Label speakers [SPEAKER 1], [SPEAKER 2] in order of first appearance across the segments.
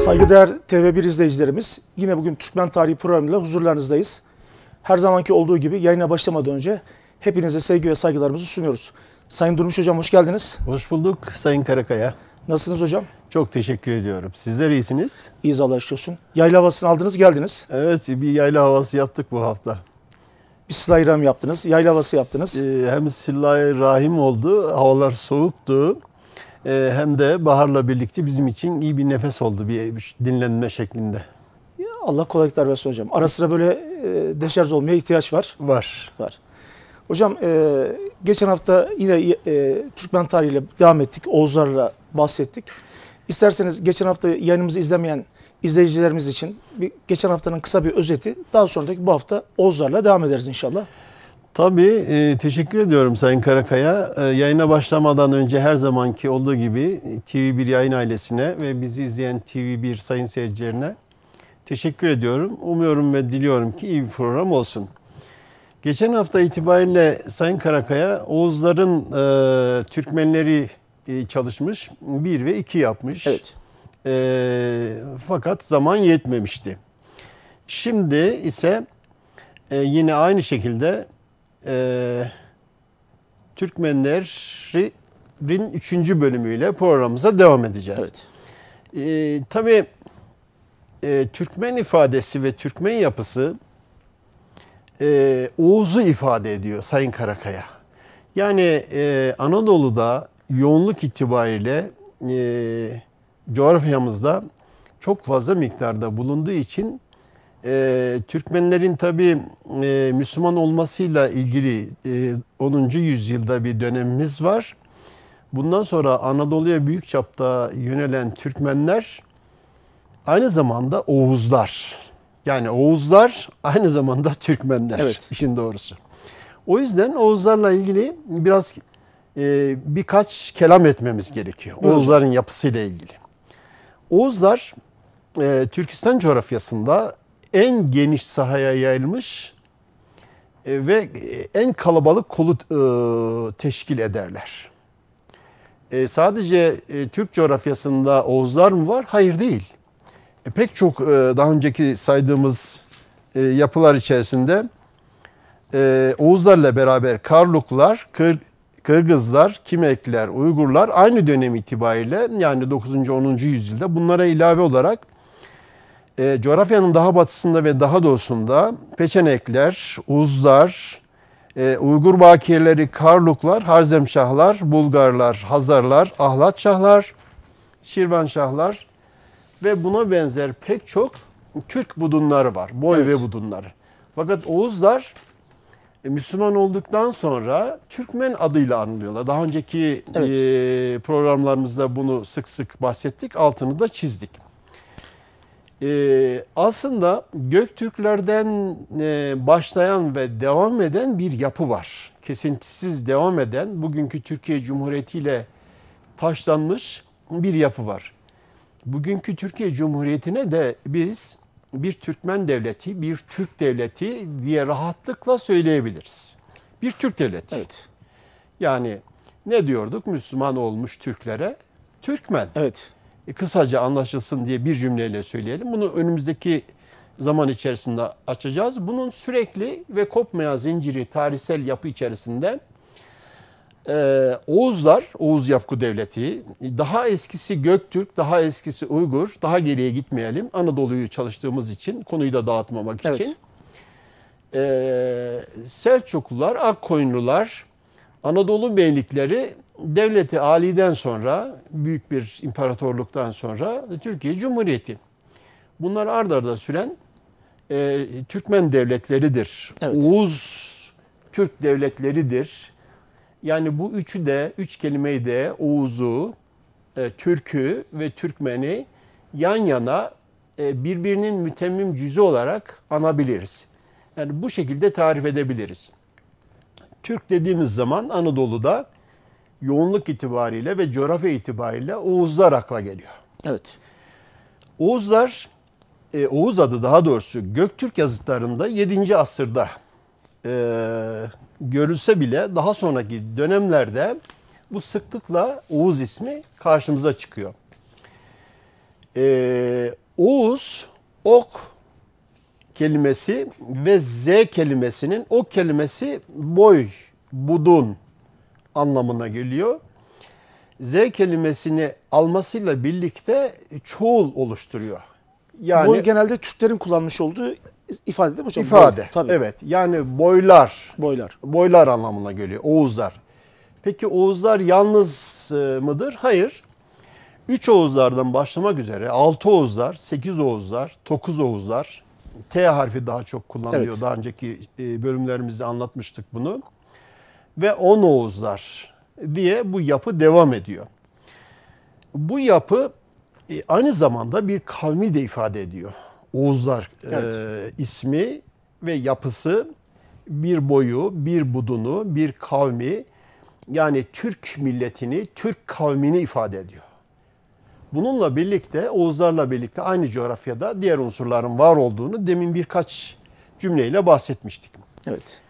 [SPEAKER 1] Saygıdeğer TV1 izleyicilerimiz, yine bugün Türkmen Tarihi programıyla huzurlarınızdayız. Her zamanki olduğu gibi yayına başlamadan önce hepinize sevgi ve saygılarımızı sunuyoruz. Sayın Durmuş Hocam, hoş geldiniz.
[SPEAKER 2] Hoş bulduk Sayın Karakaya.
[SPEAKER 1] Nasılsınız hocam?
[SPEAKER 2] Çok teşekkür ediyorum. Sizler iyisiniz.
[SPEAKER 1] İyiyiz, Allah'a şükür olsun. Yayla havasını aldınız, geldiniz.
[SPEAKER 2] Evet, bir yayla havası yaptık bu hafta.
[SPEAKER 1] Bir sıla-i rahim yaptınız, yayla havası yaptınız.
[SPEAKER 2] Hem sıla-i rahim oldu, havalar soğuktu. Hem de baharla birlikte bizim için iyi bir nefes oldu, bir dinlenme şeklinde.
[SPEAKER 1] Ya Allah kolaylıklar versin hocam. Ara sıra böyle deşarj olmaya ihtiyaç var.
[SPEAKER 2] Var.
[SPEAKER 1] Hocam geçen hafta yine Türkmen tarihiyle devam ettik. Oğuzlarla bahsettik. İsterseniz geçen hafta yayınımızı izlemeyen izleyicilerimiz için geçen haftanın kısa bir özeti, daha sonraki bu hafta Oğuzlarla devam ederiz inşallah.
[SPEAKER 2] Tabii, teşekkür ediyorum Sayın Karakaya. Yayına başlamadan önce her zamanki olduğu gibi TV1 yayın ailesine ve bizi izleyen TV1 sayın seyircilerine teşekkür ediyorum. Umuyorum ve diliyorum ki iyi bir program olsun. Geçen hafta itibariyle Sayın Karakaya, Oğuzların Türkmenleri çalışmış, 1 ve 2 yapmış.
[SPEAKER 1] Evet.
[SPEAKER 2] Fakat zaman yetmemişti. Şimdi ise yine aynı şekilde Türkmenlerin 3. bölümüyle programımıza devam edeceğiz.
[SPEAKER 1] Evet.
[SPEAKER 2] Tabii Türkmen ifadesi ve Türkmen yapısı Oğuz'u ifade ediyor Sayın Karakaya. Yani Anadolu'da yoğunluk itibariyle coğrafyamızda çok fazla miktarda bulunduğu için Türkmenlerin tabii Müslüman olmasıyla ilgili 10. yüzyılda bir dönemimiz var. Bundan sonra Anadolu'ya büyük çapta yönelen Türkmenler aynı zamanda Oğuzlar. Yani Oğuzlar aynı zamanda Türkmenler.
[SPEAKER 1] Evet.
[SPEAKER 2] İşin doğrusu. O yüzden Oğuzlarla ilgili biraz birkaç kelam etmemiz gerekiyor.
[SPEAKER 1] Buyurun.
[SPEAKER 2] Oğuzların yapısıyla ilgili. Oğuzlar Türkistan coğrafyasında en geniş sahaya yayılmış ve en kalabalık kolu teşkil ederler. Sadece Türk coğrafyasında Oğuzlar mı var? Hayır, değil. Pek çok daha önceki saydığımız yapılar içerisinde Oğuzlarla beraber Karluklar, Kırgızlar, Kimekler, Uygurlar aynı dönem itibariyle, yani 9. 10. yüzyılda bunlara ilave olarak coğrafyanın daha batısında ve daha doğusunda Peçenekler, Uzlar, Uygur Bakiyeleri, Karluklar, Harzemşahlar, Bulgarlar, Hazarlar, Ahlatşahlar, Şirvanşahlar ve buna benzer pek çok Türk budunları var. Boy
[SPEAKER 1] Evet.
[SPEAKER 2] ve budunları. Fakat Oğuzlar Müslüman olduktan sonra Türkmen adıyla anılıyorlar. Daha önceki programlarımızda bunu sık sık bahsettik. Altını da çizdik. Aslında Göktürklerden başlayan ve devam eden bir yapı var. Kesintisiz devam eden, bugünkü Türkiye Cumhuriyeti ile taşlanmış bir yapı var. Bugünkü Türkiye Cumhuriyeti'ne de biz bir Türkmen devleti, bir Türk devleti diye rahatlıkla söyleyebiliriz. Bir Türk devleti.
[SPEAKER 1] Evet.
[SPEAKER 2] Yani ne diyorduk Müslüman olmuş Türklere? Türkmen.
[SPEAKER 1] Evet.
[SPEAKER 2] Kısaca anlaşılsın diye bir cümleyle söyleyelim. Bunu önümüzdeki zaman içerisinde açacağız. Bunun sürekli ve kopmayan zinciri tarihsel yapı içerisinde Oğuzlar, Oğuz Yapku Devleti, daha eskisi Göktürk, daha eskisi Uygur, daha geriye gitmeyelim. Anadolu'yu çalıştığımız için, konuyu da dağıtmamak için. Selçuklular, Akkoyunlular, Anadolu beylikleri devleti aliden sonra, büyük bir imparatorluktan sonra Türkiye Cumhuriyeti. Bunlar ard arda süren Türkmen devletleridir.
[SPEAKER 1] Evet.
[SPEAKER 2] Oğuz Türk devletleridir. Yani bu üçü de, üç kelimeyi de Oğuz'u, Türk'ü ve Türkmen'i yan yana birbirinin mütemmim cüzü olarak anabiliriz. Yani bu şekilde tarif edebiliriz. Türk dediğimiz zaman Anadolu'da yoğunluk itibariyle ve coğrafya itibariyle Oğuzlar akla geliyor.
[SPEAKER 1] Evet.
[SPEAKER 2] Oğuzlar, Oğuz adı daha doğrusu Göktürk yazıtlarında 7. asırda görülse bile daha sonraki dönemlerde bu sıklıkla Oğuz ismi karşımıza çıkıyor. Oğuz, ok kelimesi ve z kelimesinin ok kelimesi boy, budun anlamına geliyor. Z kelimesini almasıyla birlikte çoğul oluşturuyor. Yani
[SPEAKER 1] Boy genelde Türklerin kullanmış olduğu ifade değil mi hocam?
[SPEAKER 2] ifade.
[SPEAKER 1] Boy, tabii.
[SPEAKER 2] Evet. Yani boylar.
[SPEAKER 1] Boylar.
[SPEAKER 2] Boylar anlamına geliyor. Oğuzlar. Peki Oğuzlar yalnız mıdır? Hayır. 3 Oğuzlardan başlamak üzere 6 Oğuzlar, 8 Oğuzlar, 9 Oğuzlar. T harfi daha çok kullanılıyor.
[SPEAKER 1] Evet.
[SPEAKER 2] Daha önceki bölümlerimizde anlatmıştık bunu. Ve 10 Oğuzlar diye bu yapı devam ediyor. Bu yapı aynı zamanda bir kavmi de ifade ediyor. Oğuzlar
[SPEAKER 1] Evet.
[SPEAKER 2] ismi ve yapısı bir boyu, bir budunu, bir kavmi, yani Türk milletini, Türk kavmini ifade ediyor. Bununla birlikte, Oğuzlarla birlikte aynı coğrafyada diğer unsurların var olduğunu demin birkaç cümleyle bahsetmiştik.
[SPEAKER 1] Evet.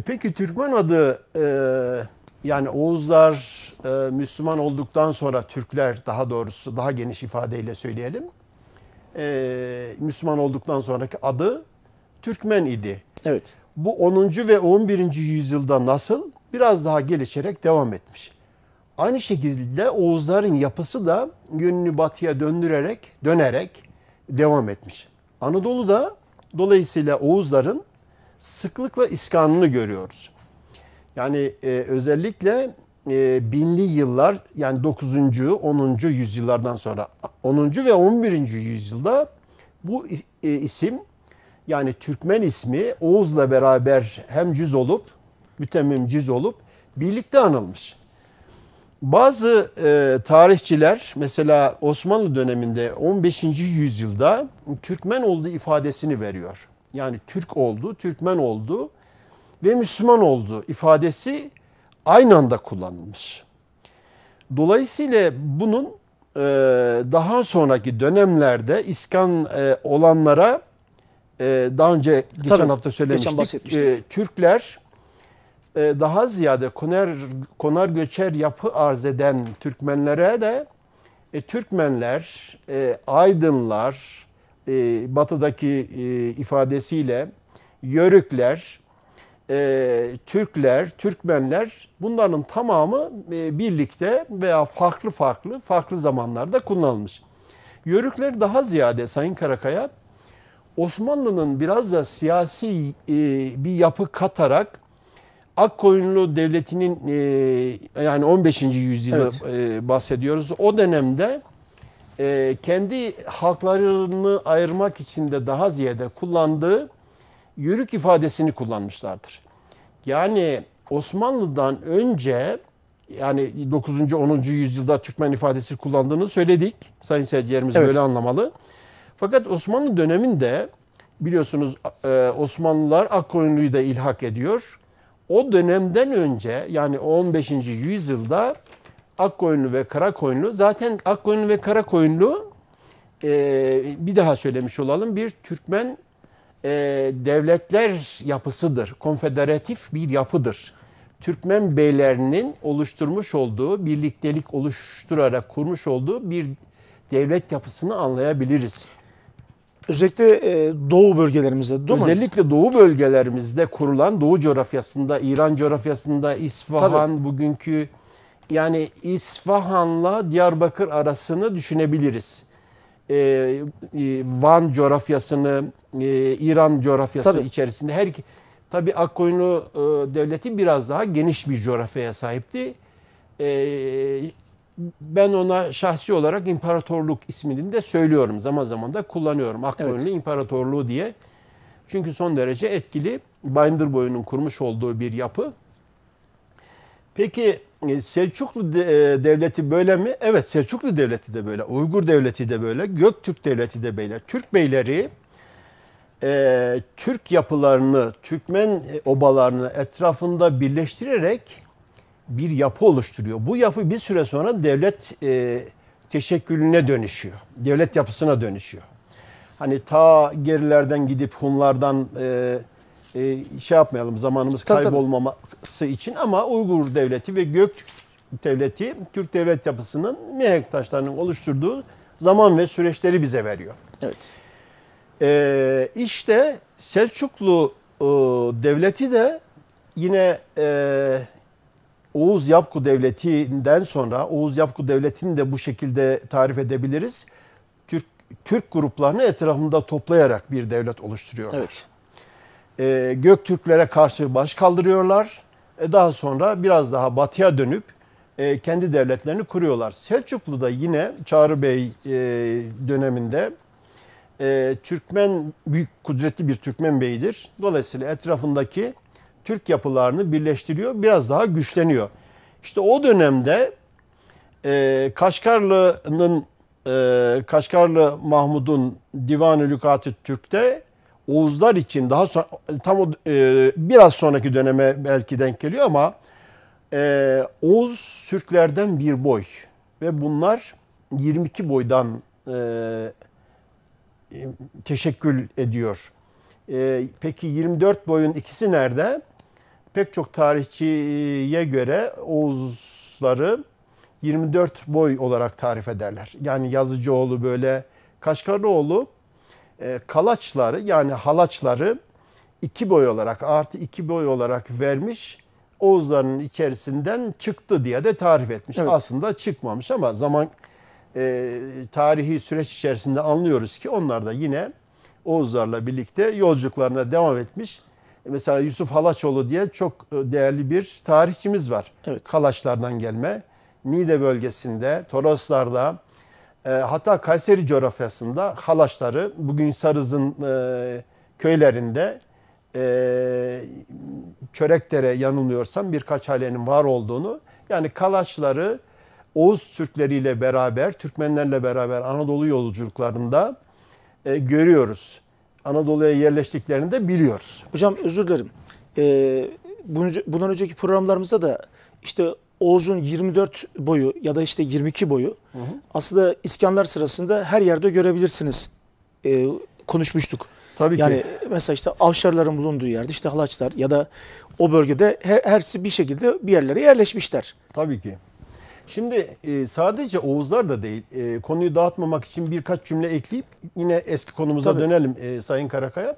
[SPEAKER 2] Peki Türkmen adı, yani Oğuzlar Müslüman olduktan sonra Türkler, daha doğrusu daha geniş ifadeyle söyleyelim, Müslüman olduktan sonraki adı Türkmen idi.
[SPEAKER 1] Evet.
[SPEAKER 2] Bu 10. ve 11. yüzyılda nasıl? Biraz daha gelişerek devam etmiş. Aynı şekilde Oğuzların yapısı da yönünü batıya dönerek devam etmiş. Anadolu'da dolayısıyla Oğuzların sıklıkla iskanını görüyoruz. Yani özellikle binli yıllar, yani 9. 10. yüzyıllardan sonra 10. ve 11. yüzyılda bu isim, yani Türkmen ismi Oğuz'la beraber hemcüz olup, mütemmimciz olup birlikte anılmış. Bazı tarihçiler mesela Osmanlı döneminde 15. yüzyılda Türkmen olduğu ifadesini veriyor. Yani Türk oldu, Türkmen oldu ve Müslüman oldu ifadesi aynı anda kullanılmış. Dolayısıyla bunun daha sonraki dönemlerde iskan olanlara, daha önce geçen
[SPEAKER 1] Tabii,
[SPEAKER 2] hafta söylemiştik,
[SPEAKER 1] bahsetmiştik.
[SPEAKER 2] Türkler daha ziyade konar göçer yapı arz eden Türkmenlere de Türkmenler, Aydınlar, batıdaki ifadesiyle Yörükler, Türkler, Türkmenler, bunların tamamı birlikte veya farklı zamanlarda kullanılmış. Yörükler daha ziyade Sayın Karakaya, Osmanlı'nın biraz da siyasi bir yapı katarak Akkoyunlu Devleti'nin, yani 15. yüzyılda bahsediyoruz. O dönemde kendi halklarını ayırmak için de daha ziyade kullandığı yörük ifadesini kullanmışlardır. Yani Osmanlı'dan önce, yani 9. 10. yüzyılda Türkmen ifadesi kullandığını söyledik. Sayın seyircilerimiz böyle anlamalı. Fakat Osmanlı döneminde biliyorsunuz Osmanlılar Akkoyunlu'yu da ilhak ediyor. O dönemden önce, yani 15. yüzyılda Akkoyunlu ve Karakoyunlu, zaten Akkoyunlu ve Karakoyunlu, bir daha söylemiş olalım, bir Türkmen devletler yapısıdır. Konfederatif bir yapıdır. Türkmen beylerinin oluşturmuş olduğu, birliktelik oluşturarak kurmuş olduğu bir devlet yapısını anlayabiliriz.
[SPEAKER 1] Özellikle doğu bölgelerimizde, değil mi?
[SPEAKER 2] Özellikle doğu bölgelerimizde kurulan, doğu coğrafyasında, İran coğrafyasında, İsfahan,
[SPEAKER 1] Tabii.
[SPEAKER 2] bugünkü, yani İsfahan'la Diyarbakır arasını düşünebiliriz. Van coğrafyasını, İran coğrafyası
[SPEAKER 1] Tabii.
[SPEAKER 2] içerisinde tabii Akkoyunlu devleti biraz daha geniş bir coğrafyaya sahipti. Ben ona şahsi olarak imparatorluk ismini de söylüyorum. Zaman zaman da kullanıyorum. Akkoyunlu İmparatorluğu diye. Çünkü son derece etkili, Bayındırboyu'nun kurmuş olduğu bir yapı. Peki Selçuklu Devleti böyle mi? Evet, Selçuklu Devleti de böyle, Uygur Devleti de böyle, Göktürk Devleti de böyle. Türk beyleri Türk yapılarını, Türkmen obalarını etrafında birleştirerek bir yapı oluşturuyor. Bu yapı bir süre sonra devlet teşekkülüne dönüşüyor. Devlet yapısına dönüşüyor. Hani ta gerilerden gidip Hunlardan şey yapmayalım, zamanımız kaybolmaması için, ama Uygur Devleti ve Göktürk Devleti, Türk devlet yapısının mihenk taşlarının oluşturduğu zaman ve süreçleri bize veriyor.
[SPEAKER 1] Evet.
[SPEAKER 2] İşte Selçuklu devleti de yine Oğuz Yapgu Devleti'nden sonra Oğuz Yapgu Devleti'ni de bu şekilde tarif edebiliriz. Türk gruplarını etrafında toplayarak bir devlet oluşturuyorlar.
[SPEAKER 1] Evet.
[SPEAKER 2] Göktürklere karşı baş kaldırıyorlar. Daha sonra biraz daha batıya dönüp kendi devletlerini kuruyorlar. Selçuklu da yine Çağrı Bey döneminde Türkmen, büyük kudretli bir Türkmen beyidir. Dolayısıyla etrafındaki Türk yapılarını birleştiriyor, biraz daha güçleniyor. İşte o dönemde Kaşgarlı Mahmud'un Divan-ı Lügat-ı Türk'te Oğuzlar için daha sonra biraz sonraki döneme belki denk geliyor ama Oğuz Türklerden bir boy ve bunlar 22 boydan teşekkül ediyor. Peki 24 boyun ikisi nerede? Pek çok tarihçiye göre Oğuzları 24 boy olarak tarif ederler. Yani Yazıcıoğlu böyle, Kaşgarlıoğlu kalaçları yani halaçları 2 boy olarak artı 2 boy olarak vermiş. Oğuzların içerisinden çıktı diye de tarif etmiş.
[SPEAKER 1] Evet.
[SPEAKER 2] Aslında çıkmamış ama zaman tarihi süreç içerisinde anlıyoruz ki onlar da yine Oğuzlarla birlikte yolculuklarına devam etmiş. Mesela Yusuf Halaçoğlu diye çok değerli bir tarihçimiz var.
[SPEAKER 1] Evet.
[SPEAKER 2] Kalaçlardan gelme. Niğde bölgesinde, Toroslar'da, hatta Kayseri coğrafyasında Halaçları, bugün Sarız'ın köylerinde Çörekdere yanılmıyorsam birkaç halenin var olduğunu, yani Kalaçları Oğuz Türkleriyle beraber, Türkmenlerle beraber Anadolu yolculuklarında görüyoruz. Anadolu'ya yerleştiklerini de biliyoruz.
[SPEAKER 1] Hocam özür dilerim. Bundan önceki programlarımızda da işte Oğuz'un 24 boyu ya da işte 22 boyu aslında iskanlar sırasında her yerde görebilirsiniz. Konuşmuştuk.
[SPEAKER 2] Tabii ki.
[SPEAKER 1] Yani mesela işte Avşarların bulunduğu yerde işte Halaçlar ya da o bölgede hepsi bir şekilde bir yerlere yerleşmişler.
[SPEAKER 2] Tabii ki. Şimdi sadece Oğuzlar da değil, konuyu dağıtmamak için birkaç cümle ekleyip yine eski konumuza
[SPEAKER 1] Tabii.
[SPEAKER 2] dönelim Sayın Karakaya.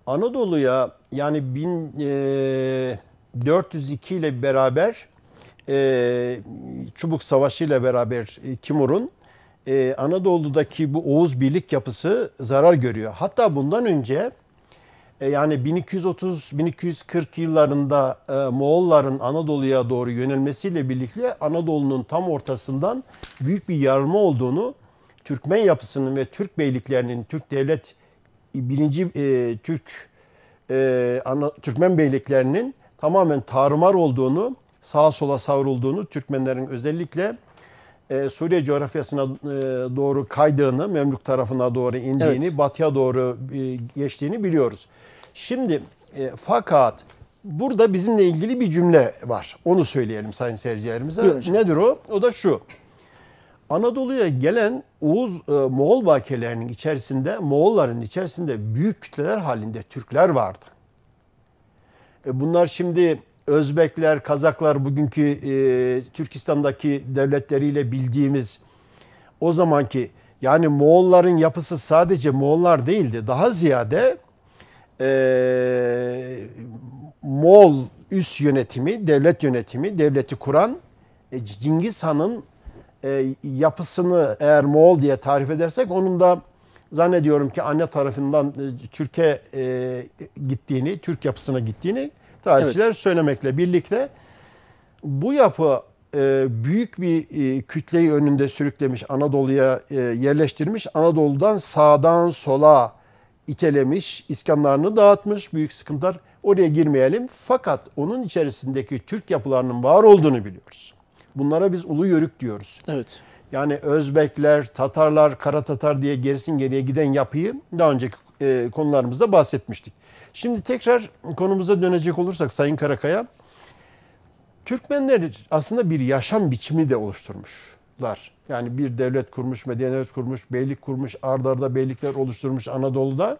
[SPEAKER 2] Anadolu'ya yani 1402 ile beraber Çubuk Savaşı ile beraber Timur'un Anadolu'daki bu Oğuz birlik yapısı zarar görüyor. Hatta bundan önce yani 1230-1240 yıllarında Moğolların Anadolu'ya doğru yönelmesiyle birlikte Anadolu'nun tam ortasından büyük bir yarılma olduğunu, Türkmen yapısının ve Türk beyliklerinin, Türk devlet birinci Türkmen beyliklerinin tamamen tarumar olduğunu, sağa sola savrulduğunu, Türkmenlerin özellikle Suriye coğrafyasına doğru kaydığını, Memlük tarafına doğru indiğini, evet, batıya doğru geçtiğini biliyoruz. Şimdi fakat burada bizimle ilgili bir cümle var. Onu söyleyelim sayın seyircilerimize. Nedir o? O da şu. Anadolu'ya gelen Moğol bakiyelerinin içerisinde, Moğolların içerisinde büyük kütleler halinde Türkler vardı. Bunlar şimdi Özbekler, Kazaklar, bugünkü Türkistan'daki devletleriyle bildiğimiz o zamanki, yani Moğolların yapısı sadece Moğollar değildi. Daha ziyade Moğol üst yönetimi, devleti kuran Cengiz Han'ın yapısını eğer Moğol diye tarif edersek, onun da zannediyorum ki anne tarafından Türkiye gittiğini, Türk yapısına gittiğini tarihçiler, evet, söylemekle birlikte bu yapı büyük bir kütleyi önünde sürüklemiş, Anadolu'ya yerleştirmiş, Anadolu'dan sağdan sola itelemiş, iskanlarını dağıtmış, büyük sıkıntılar. Oraya girmeyelim. Fakat onun içerisindeki Türk yapılarının var olduğunu biliyoruz. Bunlara biz Ulu Yörük diyoruz.
[SPEAKER 1] Evet.
[SPEAKER 2] Yani Özbekler, Tatarlar, Kara Tatar diye gerisin geriye giden yapıyı daha önceki konularımızda bahsetmiştik. Şimdi tekrar konumuza dönecek olursak Sayın Karakaya, Türkmenler aslında bir yaşam biçimi de oluşturmuşlar. Yani bir devlet kurmuş, medeniyet kurmuş, beylik kurmuş, ard arda beylikler oluşturmuş Anadolu'da.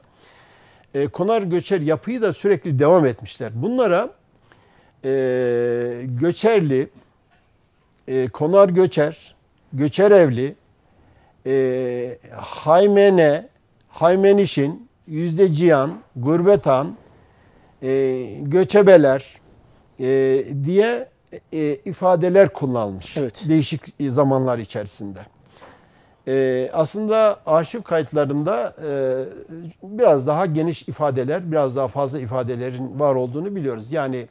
[SPEAKER 2] Konar göçer yapıyı da sürekli devam etmişler. Bunlara göçerli, konar göçer, göçer evli, Haymene, Haymenişin, Yüzdeciyan, Gurbetan, göçebeler diye ifadeler kullanılmış.
[SPEAKER 1] Evet.
[SPEAKER 2] Değişik zamanlar içerisinde. Aslında arşiv kayıtlarında biraz daha geniş ifadeler, biraz daha fazla ifadelerin var olduğunu biliyoruz. Yani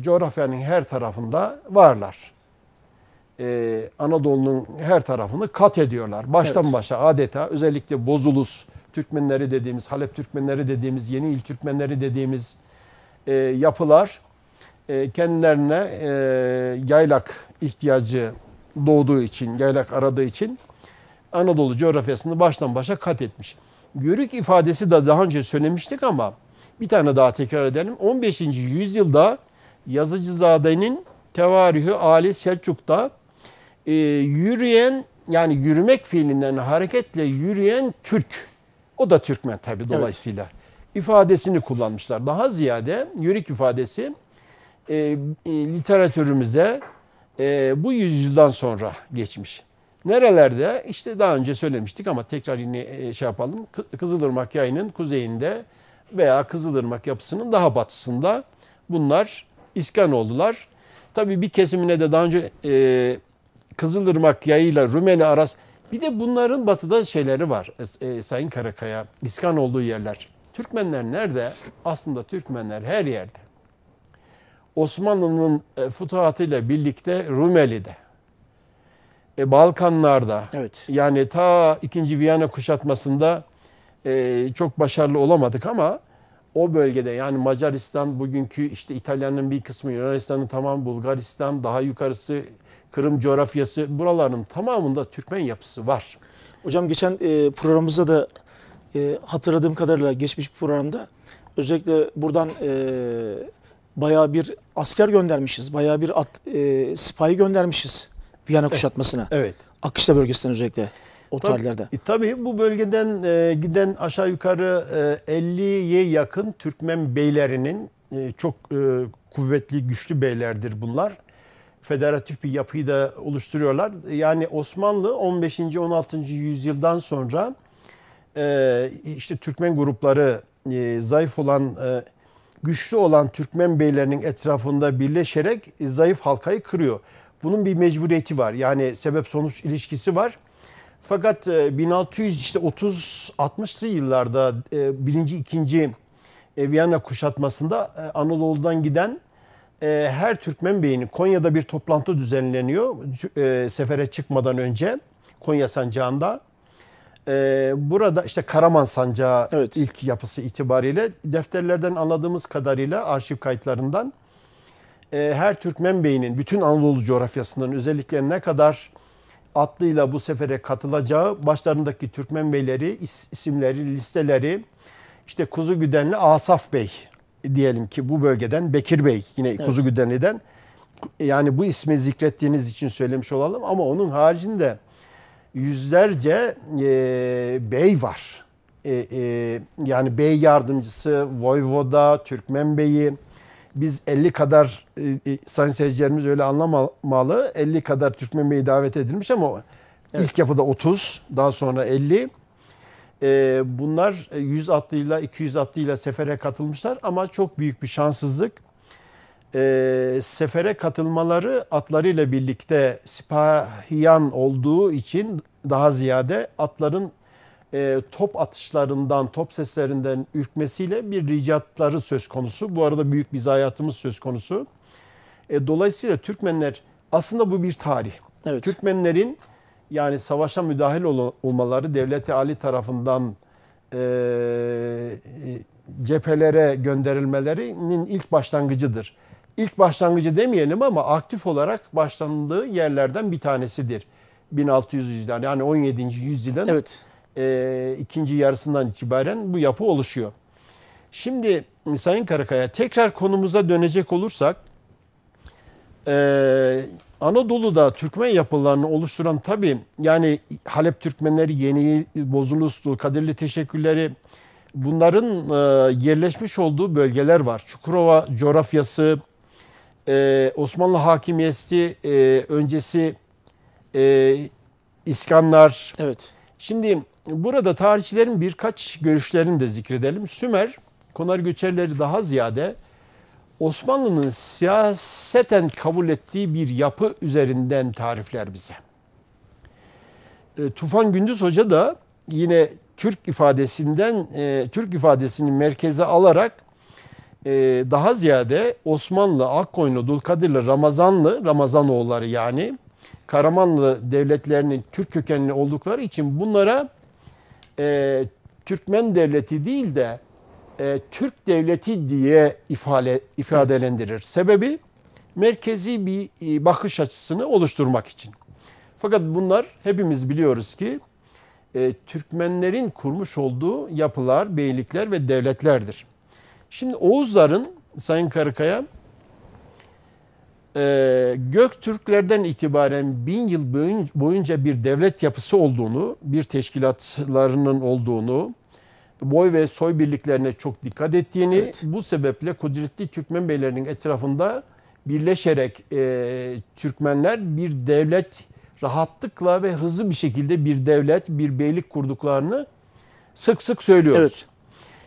[SPEAKER 2] coğrafyanın her tarafında varlar. Anadolu'nun her tarafını kat ediyorlar. Baştan
[SPEAKER 1] Evet.
[SPEAKER 2] başa adeta özellikle Bozulus Türkmenleri dediğimiz, Halep Türkmenleri dediğimiz, Yeni İl Türkmenleri dediğimiz yapılar kendilerine yaylak ihtiyacı doğduğu için, yaylak aradığı için Anadolu coğrafyasını baştan başa kat etmiş. Yörük ifadesi de daha önce söylemiştik ama bir tane daha tekrar edelim. 15. yüzyılda Yazıcızade'nin Tevarihü Ali Selçuk'ta yürüyen, yani yürümek fiilinden hareketle yürüyen Türk, o da Türkmen tabi dolayısıyla ifadesini kullanmışlar. Daha ziyade yörük ifadesi literatürümüze bu yüzyıldan sonra geçmiş. Nerelerde? İşte daha önce söylemiştik ama tekrar yine şey yapalım. Kızılırmak Yayı'nın kuzeyinde veya Kızılırmak yapısının daha batısında bunlar iskan oldular. Tabii bir kesimine de daha önce Kızılırmak Yayı'yla Rumeli arası, bir de bunların batıda şeyleri var Sayın Karakaya, iskan olduğu yerler. Türkmenler nerede? Aslında Türkmenler her yerde. Osmanlı'nın fütuhatıyla birlikte Rumeli'de, Balkanlar'da,
[SPEAKER 1] Evet.
[SPEAKER 2] yani ta 2. Viyana kuşatmasında çok başarılı olamadık ama o bölgede, yani Macaristan, bugünkü işte İtalya'nın bir kısmı, Yunanistan'ın tamamı, Bulgaristan, daha yukarısı Kırım coğrafyası, buraların tamamında Türkmen yapısı var.
[SPEAKER 1] Hocam geçen programımızda da hatırladığım kadarıyla geçmiş bir programda özellikle buradan bayağı bir asker göndermişiz. Bayağı bir sipahi göndermişiz Viyana kuşatmasına.
[SPEAKER 2] Evet.
[SPEAKER 1] Akışla bölgesinden özellikle o tarihlerde.
[SPEAKER 2] Tabii bu bölgeden giden aşağı yukarı 50'ye yakın Türkmen beylerinin çok kuvvetli, güçlü beylerdir bunlar. Federatif bir yapıyı da oluşturuyorlar. Yani Osmanlı 15. 16. yüzyıldan sonra işte Türkmen grupları zayıf olan, güçlü olan Türkmen beylerinin etrafında birleşerek zayıf halkayı kırıyor. Bunun bir mecburiyeti var. Yani sebep-sonuç ilişkisi var. Fakat 1630-60'lı yıllarda birinci, ikinci Viyana kuşatmasında Anadolu'dan giden her Türkmen beyinin Konya'da bir toplantı düzenleniyor sefere çıkmadan önce Konya sancağında. Burada işte Karaman sancağı ilk yapısı itibariyle defterlerden anladığımız kadarıyla arşiv kayıtlarından her Türkmen beyinin bütün Anadolu coğrafyasından özellikle ne kadar atlıyla bu sefere katılacağı, başlarındaki Türkmen beyleri, isimleri, listeleri, işte Kuzugüdenli Asaf Bey diyelim ki bu bölgeden, Bekir Bey yine Kuzugüdenli'den, yani bu ismi zikrettiğiniz için söylemiş olalım ama onun haricinde yüzlerce bey var. Yani bey yardımcısı, voyvoda, Türkmen beyi. Biz 50 kadar, sayın seyircilerimiz öyle anlamalı, 50 kadar Türkmen beyi davet edilmiş ama ilk yapıda 30, daha sonra 50. Bunlar 100 atlıyla, 200 atlıyla sefere katılmışlar ama çok büyük bir şanssızlık. Sefere katılmaları atlarıyla birlikte sipahiyan olduğu için daha ziyade atların top atışlarından, top seslerinden ürkmesiyle bir ricatları söz konusu. Bu arada büyük bir zayiatımız söz konusu. Dolayısıyla Türkmenler, aslında bu bir tarih.
[SPEAKER 1] Evet.
[SPEAKER 2] Türkmenlerin yani savaşa müdahil olmaları Devlet-i Ali tarafından cephelere gönderilmelerinin ilk başlangıcıdır. İlk başlangıcı demeyelim ama aktif olarak başlandığı yerlerden bir tanesidir. 1600 yüzyıllar, yani 17. yüzyılın ikinci yarısından itibaren bu yapı oluşuyor. Şimdi Sayın Karakaya, tekrar konumuza dönecek olursak, Anadolu'da Türkmen yapılarını oluşturan tabii yani Halep Türkmenleri, Yeni Bozuluslu, Kadirli Teşekkürleri, bunların yerleşmiş olduğu bölgeler var. Çukurova coğrafyası, Osmanlı hakimiyeti öncesi İskanlar.
[SPEAKER 1] Evet.
[SPEAKER 2] Şimdi burada tarihçilerin birkaç görüşlerini de zikredelim. Sümer, konar göçerleri daha ziyade Osmanlı'nın siyaseten kabul ettiği bir yapı üzerinden tarifler bize. Tufan Gündüz Hoca da yine Türk ifadesini merkeze alarak daha ziyade Osmanlı, Akkoyunlu, Dulkadirli, Ramazanoğulları yani Karamanlı devletlerinin Türk kökenli oldukları için bunlara Türkmen devleti değil de Türk devleti diye ifadelendirir. Evet. Sebebi merkezi bir bakış açısını oluşturmak için. Fakat bunlar hepimiz biliyoruz ki Türkmenlerin kurmuş olduğu yapılar, beylikler ve devletlerdir. Şimdi Oğuzların, Sayın Karıkaya, Göktürklerden itibaren 1000 yıl boyunca bir devlet yapısı olduğunu, bir teşkilatlarının olduğunu, boy ve soy birliklerine çok dikkat ettiğini, evet, bu sebeple kudretli Türkmen beylerinin etrafında birleşerek Türkmenler bir devlet, rahatlıkla ve hızlı bir şekilde bir devlet, bir beylik kurduklarını sık sık söylüyoruz. Evet.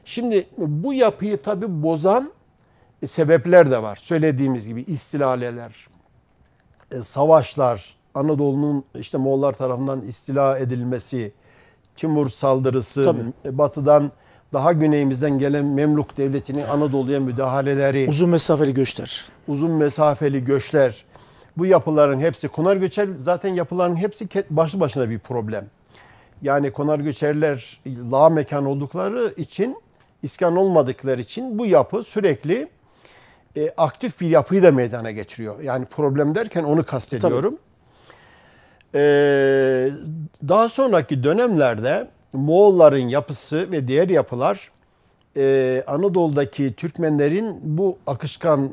[SPEAKER 2] Şimdi bu yapıyı tabii bozan sebepler de var. Söylediğimiz gibi istilaleler, savaşlar, Anadolu'nun işte Moğollar tarafından istila edilmesi, Timur saldırısı, tabii, batıdan daha güneyimizden gelen Memluk Devleti'nin Anadolu'ya müdahaleleri,
[SPEAKER 1] uzun mesafeli göçler.
[SPEAKER 2] Uzun mesafeli göçler. Bu yapıların hepsi, konar göçer zaten yapıların hepsi başlı başına bir problem. Yani konar göçerler lağ mekan oldukları için, iskan olmadıkları için bu yapı sürekli aktif bir yapıyı da meydana getiriyor. Yani problem derken onu kastediyorum. Daha sonraki dönemlerde Moğolların yapısı ve diğer yapılar Anadolu'daki Türkmenlerin bu akışkan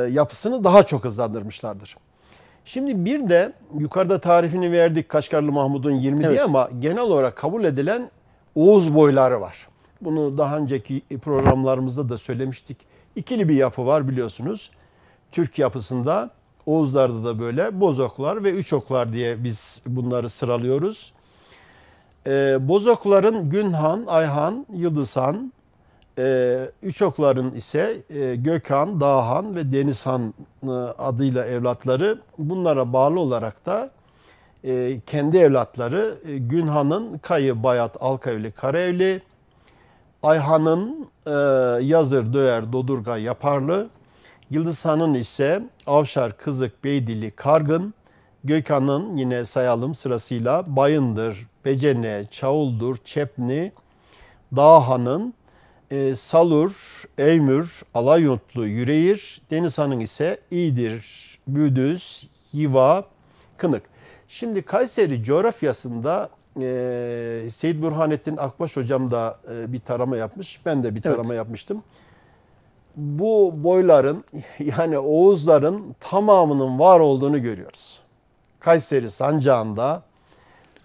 [SPEAKER 2] yapısını daha çok hızlandırmışlardır. Şimdi bir de yukarıda tarifini verdik Kaşgarlı Mahmud'un 20 diye, evet, ama genel olarak kabul edilen Oğuz boyları var. Bunu daha önceki programlarımızda da söylemiştik. İkili bir yapı var biliyorsunuz. Türk yapısında, Oğuzlarda da böyle Bozoklar ve Üçoklar diye biz bunları sıralıyoruz. Bozokların Günhan, Ayhan, Yıldızhan, Üçokların ise Gökhan, Dağhan ve Denizhan adıyla evlatları. Bunlara bağlı olarak da kendi evlatları Günhan'ın Kayı, Bayat, Alkavli, Karaevli, Ayhan'ın Yazır, Döğer, Dodurga, Yaparlı, Yıldızhan'ın ise Avşar, Kızık, Beydili, Kargın, Gökhan'ın yine sayalım sırasıyla Bayındır, Becene, Çavuldur, Çepni, Dağhan'ın Salur, Eymür, Alayurtlu, Yüreğir, Denizhan'ın ise İğdir, Büdüz, Yiva, Kınık. Şimdi Kayseri coğrafyasında Seyyid Burhanettin Akbaş hocam da bir tarama yapmış. Ben de bir tarama, evet, yapmıştım. Bu boyların yani Oğuzların tamamının var olduğunu görüyoruz. Kayseri sancağında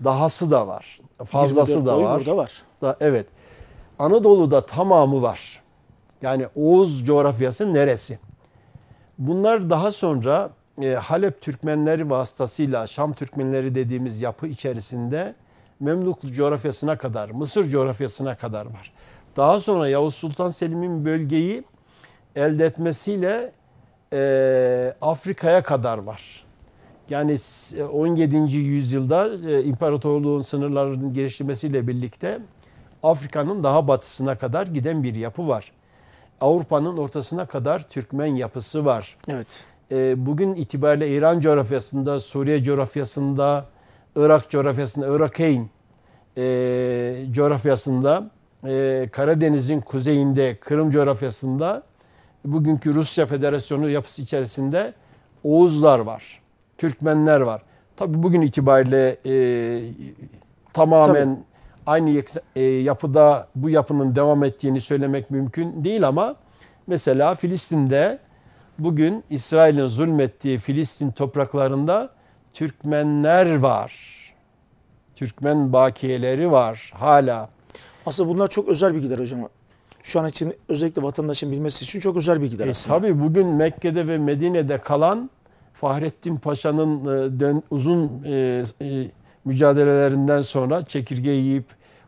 [SPEAKER 2] dahası da var. Fazlası da var.
[SPEAKER 1] Burada var.
[SPEAKER 2] Evet. Anadolu'da tamamı var. Yani Oğuz coğrafyası neresi? Bunlar daha sonra Halep Türkmenleri vasıtasıyla Şam Türkmenleri dediğimiz yapı içerisinde Memluk coğrafyasına kadar, Mısır coğrafyasına kadar var. Daha sonra Yavuz Sultan Selim'in bölgeyi elde etmesiyle Afrika'ya kadar var. Yani 17. yüzyılda imparatorluğun sınırlarının geliştirmesiyle birlikte Afrika'nın daha batısına kadar giden bir yapı var. Avrupa'nın ortasına kadar Türkmen yapısı var.
[SPEAKER 1] Evet.
[SPEAKER 2] Bugün itibariyle İran coğrafyasında, Suriye coğrafyasında, Irak coğrafyasında, Irakeyn coğrafyasında, Karadeniz'in kuzeyinde, Kırım coğrafyasında, bugünkü Rusya Federasyonu yapısı içerisinde Oğuzlar var, Türkmenler var. Tabii bugün itibariyle tamamen, tabii, aynı yapıda bu yapının devam ettiğini söylemek mümkün değil ama mesela Filistin'de bugün İsrail'in zulmettiği Filistin topraklarında Türkmenler var. Türkmen bakiyeleri var hala.
[SPEAKER 1] Aslında bunlar çok özel bilgiler hocam. Şu an için özellikle vatandaşın bilmesi için çok özel bilgiler aslında.
[SPEAKER 2] Tabii bugün Mekke'de ve Medine'de kalan Fahrettin Paşa'nın uzun mücadelelerinden sonra çekirge yiyip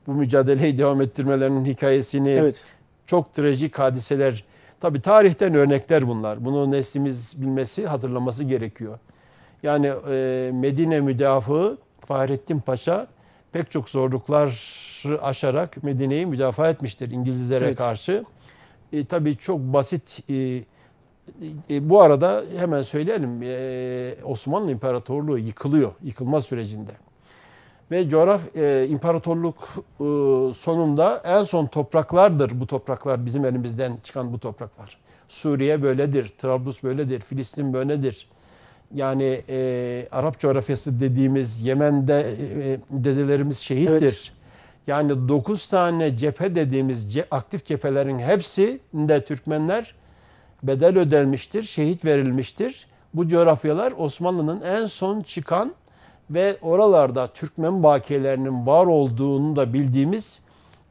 [SPEAKER 2] bu mücadeleyi devam ettirmelerinin hikayesini,
[SPEAKER 1] Evet.
[SPEAKER 2] çok trajik hadiseler. Tabii tarihten örnekler bunlar. Bunu neslimiz bilmesi, hatırlaması gerekiyor. Yani Medine müdafığı Fahrettin Paşa pek çok zorlukları aşarak Medine'yi müdafaa etmiştir İngilizlere
[SPEAKER 1] Evet.
[SPEAKER 2] karşı. Tabii çok basit. Bu arada hemen söyleyelim, Osmanlı İmparatorluğu yıkılıyor, yıkılma sürecinde. Ve imparatorluk sonunda en son topraklardır bu topraklar, bizim elimizden çıkan bu topraklar. Suriye böyledir, Trablus böyledir, Filistin böyledir. Yani Arap coğrafyası dediğimiz Yemen'de dedelerimiz şehittir.
[SPEAKER 1] Evet.
[SPEAKER 2] Yani 9 tane cephe dediğimiz aktif cephelerin hepsinde Türkmenler bedel ödenmiştir, şehit verilmiştir. Bu coğrafyalar Osmanlı'nın en son çıkan ve oralarda Türkmen bakiyelerinin var olduğunu da bildiğimiz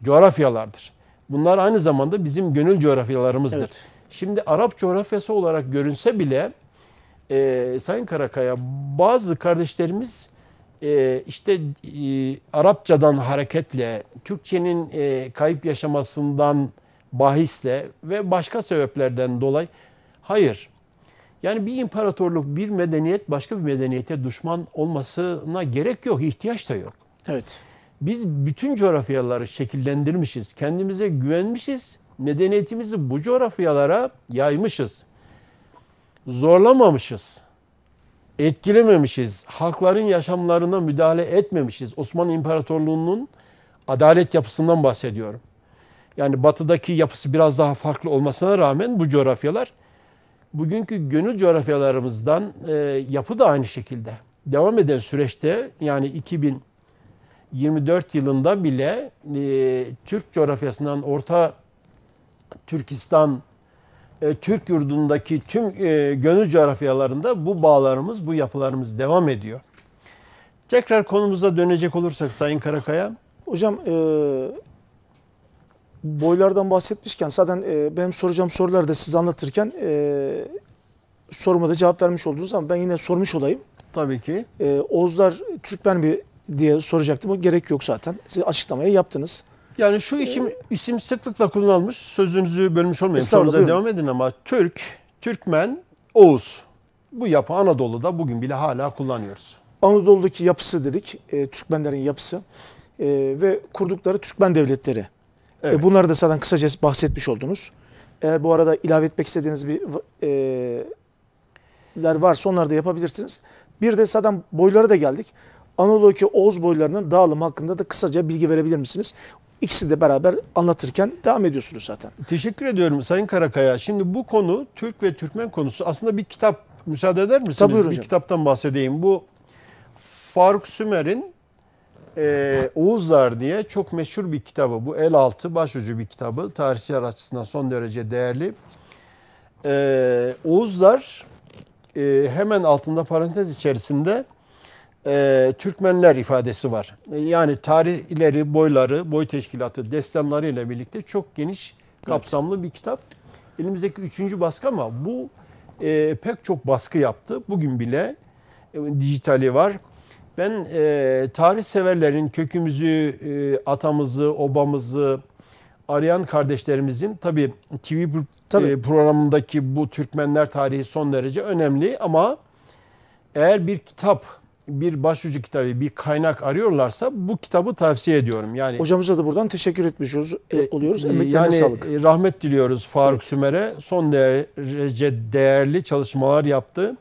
[SPEAKER 2] coğrafyalardır. Bunlar aynı zamanda bizim gönül coğrafyalarımızdır.
[SPEAKER 1] Evet.
[SPEAKER 2] Şimdi Arap coğrafyası olarak görünse bile Sayın Karakaya, bazı kardeşlerimiz Arapçadan hareketle, Türkçenin kayıp yaşamasından bahisle ve başka sebeplerden dolayı hayır. Yani bir imparatorluk, bir medeniyet başka bir medeniyete düşman olmasına gerek yok, ihtiyaç da yok.
[SPEAKER 1] Evet.
[SPEAKER 2] Biz bütün coğrafyaları şekillendirmişiz, kendimize güvenmişiz, medeniyetimizi bu coğrafyalara yaymışız. Zorlamamışız, etkilememişiz, halkların yaşamlarına müdahale etmemişiz. Osmanlı İmparatorluğu'nun adalet yapısından bahsediyorum. Yani batıdaki yapısı biraz daha farklı olmasına rağmen bu coğrafyalar, bugünkü gönül coğrafyalarımızdan yapı da aynı şekilde. Devam eden süreçte, yani 2024 yılında bile Türk coğrafyasından Orta Türkistan, Türk yurdundaki tüm gönül coğrafyalarında bu bağlarımız, bu yapılarımız devam ediyor. Tekrar konumuza dönecek olursak Sayın Karakaya.
[SPEAKER 1] Hocam boylardan bahsetmişken zaten benim soracağım soruları da siz anlatırken soruma da cevap vermiş oldunuz ama ben yine sormuş olayım.
[SPEAKER 2] Tabii ki.
[SPEAKER 1] Oğuzlar Türkmen mi diye soracaktım. O gerek yok zaten. Siz açıklamayı yaptınız.
[SPEAKER 2] Yani şu isim sıklıkla kullanılmış. Sözünüzü bölmüş olmayayım.
[SPEAKER 1] Estağfurullah,
[SPEAKER 2] Sorunuza
[SPEAKER 1] buyurun.
[SPEAKER 2] devam edin ama Türk, Türkmen, Oğuz. Bu yapı Anadolu'da bugün bile hala kullanıyoruz.
[SPEAKER 1] Anadolu'daki yapısı dedik. Türkmenlerin yapısı. Ve kurdukları Türkmen devletleri.
[SPEAKER 2] Evet.
[SPEAKER 1] Bunları da zaten kısaca bahsetmiş oldunuz. Eğer bu arada ilave etmek istediğiniz bir varsa onları da yapabilirsiniz. Bir de zaten boylara da geldik. Anadolu'daki Oğuz boylarının dağılımı hakkında da kısaca bilgi verebilir misiniz? İkisi de beraber anlatırken devam ediyorsunuz zaten.
[SPEAKER 2] Teşekkür ediyorum Sayın Karakaya. Şimdi bu konu, Türk ve Türkmen konusu, aslında bir kitap, müsaade eder misiniz?
[SPEAKER 1] Tabii, buyurun
[SPEAKER 2] bir
[SPEAKER 1] hocam.
[SPEAKER 2] kitaptan bahsedeyim. Bu Faruk Sümer'in Oğuzlar diye çok meşhur bir kitabı. Bu el altı başucu bir kitabı. Tarihçiler açısından son derece değerli. Oğuzlar hemen altında parantez içerisinde Türkmenler ifadesi var. Yani tarihleri, boyları, boy teşkilatı, destanları ile birlikte çok geniş, kapsamlı bir kitap. Elimizdeki 3. baskı ama bu pek çok baskı yaptı. Bugün bile dijitali var. Ben tarih severlerin kökümüzü, atamızı, obamızı arayan kardeşlerimizin tabii TV programındaki bu Türkmenler tarihi son derece önemli ama eğer bir kitap, bir başucu kitabı, bir kaynak arıyorlarsa bu kitabı tavsiye ediyorum. Yani
[SPEAKER 1] Hocamıza da buradan teşekkür etmiş oluyoruz. Emeklerine
[SPEAKER 2] yani
[SPEAKER 1] sağlık.
[SPEAKER 2] rahmet diliyoruz Faruk Sümer'e. Son derece değerli çalışmalar yaptı.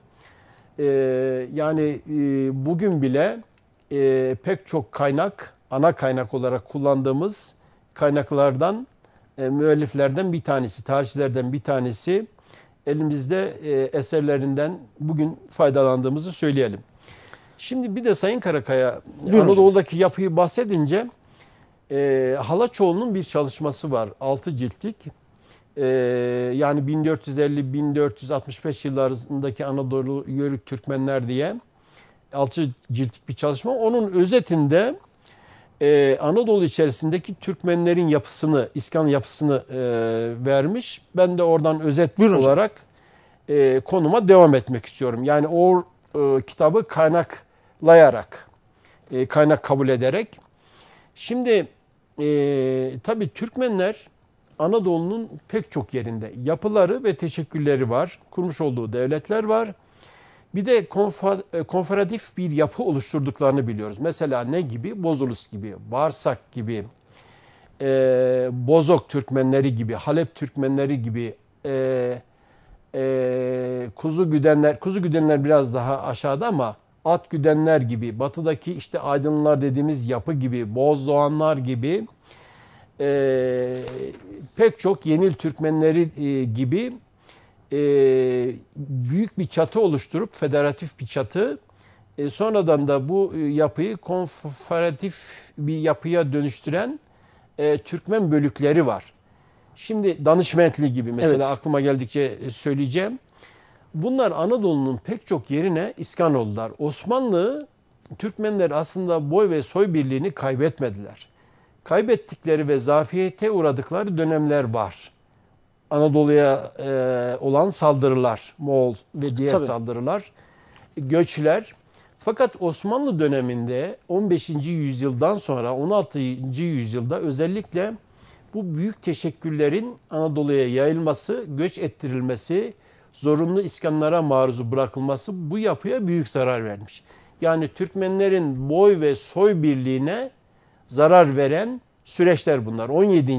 [SPEAKER 2] Yani bugün bile pek çok kaynak, ana kaynak olarak kullandığımız kaynaklardan, müelliflerden bir tanesi, tarihçilerden bir tanesi. Elimizde eserlerinden bugün faydalandığımızı söyleyelim. Şimdi bir de Sayın Karakaya, Anadolu'daki yapıyı bahsedince Halaçoğlu'nun bir çalışması var. 6 ciltlik. Yani 1450-1465 yıllarındaki Anadolu Yörük Türkmenler diye 6 ciltlik bir çalışma. Onun özetinde Anadolu içerisindeki Türkmenlerin yapısını, İskan yapısını vermiş. Ben de oradan özet olarak konuma devam etmek istiyorum. Yani o kitabı kaynaklayarak. kaynak kabul ederek. Şimdi tabii Türkmenler Anadolu'nun pek çok yerinde yapıları ve teşekkülleri var. Kurmuş olduğu devletler var. Bir de konfederatif bir yapı oluşturduklarını biliyoruz. Mesela ne gibi? Bozulus gibi, Bağırsak gibi, Bozok Türkmenleri gibi, Halep Türkmenleri gibi, Kuzu Güdenler biraz daha aşağıda ama At Güdenler gibi, batıdaki işte Aydınlılar dediğimiz yapı gibi, Bozdoğanlar gibi, pek çok Yenil Türkmenleri gibi büyük bir çatı oluşturup, federatif bir çatı, sonradan da bu yapıyı konfederatif bir yapıya dönüştüren Türkmen bölükleri var. Şimdi Danışmentli gibi mesela,
[SPEAKER 1] Evet.
[SPEAKER 2] aklıma geldikçe söyleyeceğim. Bunlar Anadolu'nun pek çok yerine iskan oldular. Osmanlı, Türkmenler aslında boy ve soy birliğini kaybetmediler. Kaybettikleri ve zafiyete uğradıkları dönemler var. Anadolu'ya olan saldırılar, Moğol ve diğer
[SPEAKER 1] Tabii.
[SPEAKER 2] saldırılar, göçler. Fakat Osmanlı döneminde 15. yüzyıldan sonra 16. yüzyılda özellikle bu büyük teşekküllerin Anadolu'ya yayılması, göç ettirilmesi, zorunlu iskanlara maruz bırakılması bu yapıya büyük zarar vermiş. Yani Türkmenlerin boy ve soy birliğine zarar veren süreçler bunlar. 17.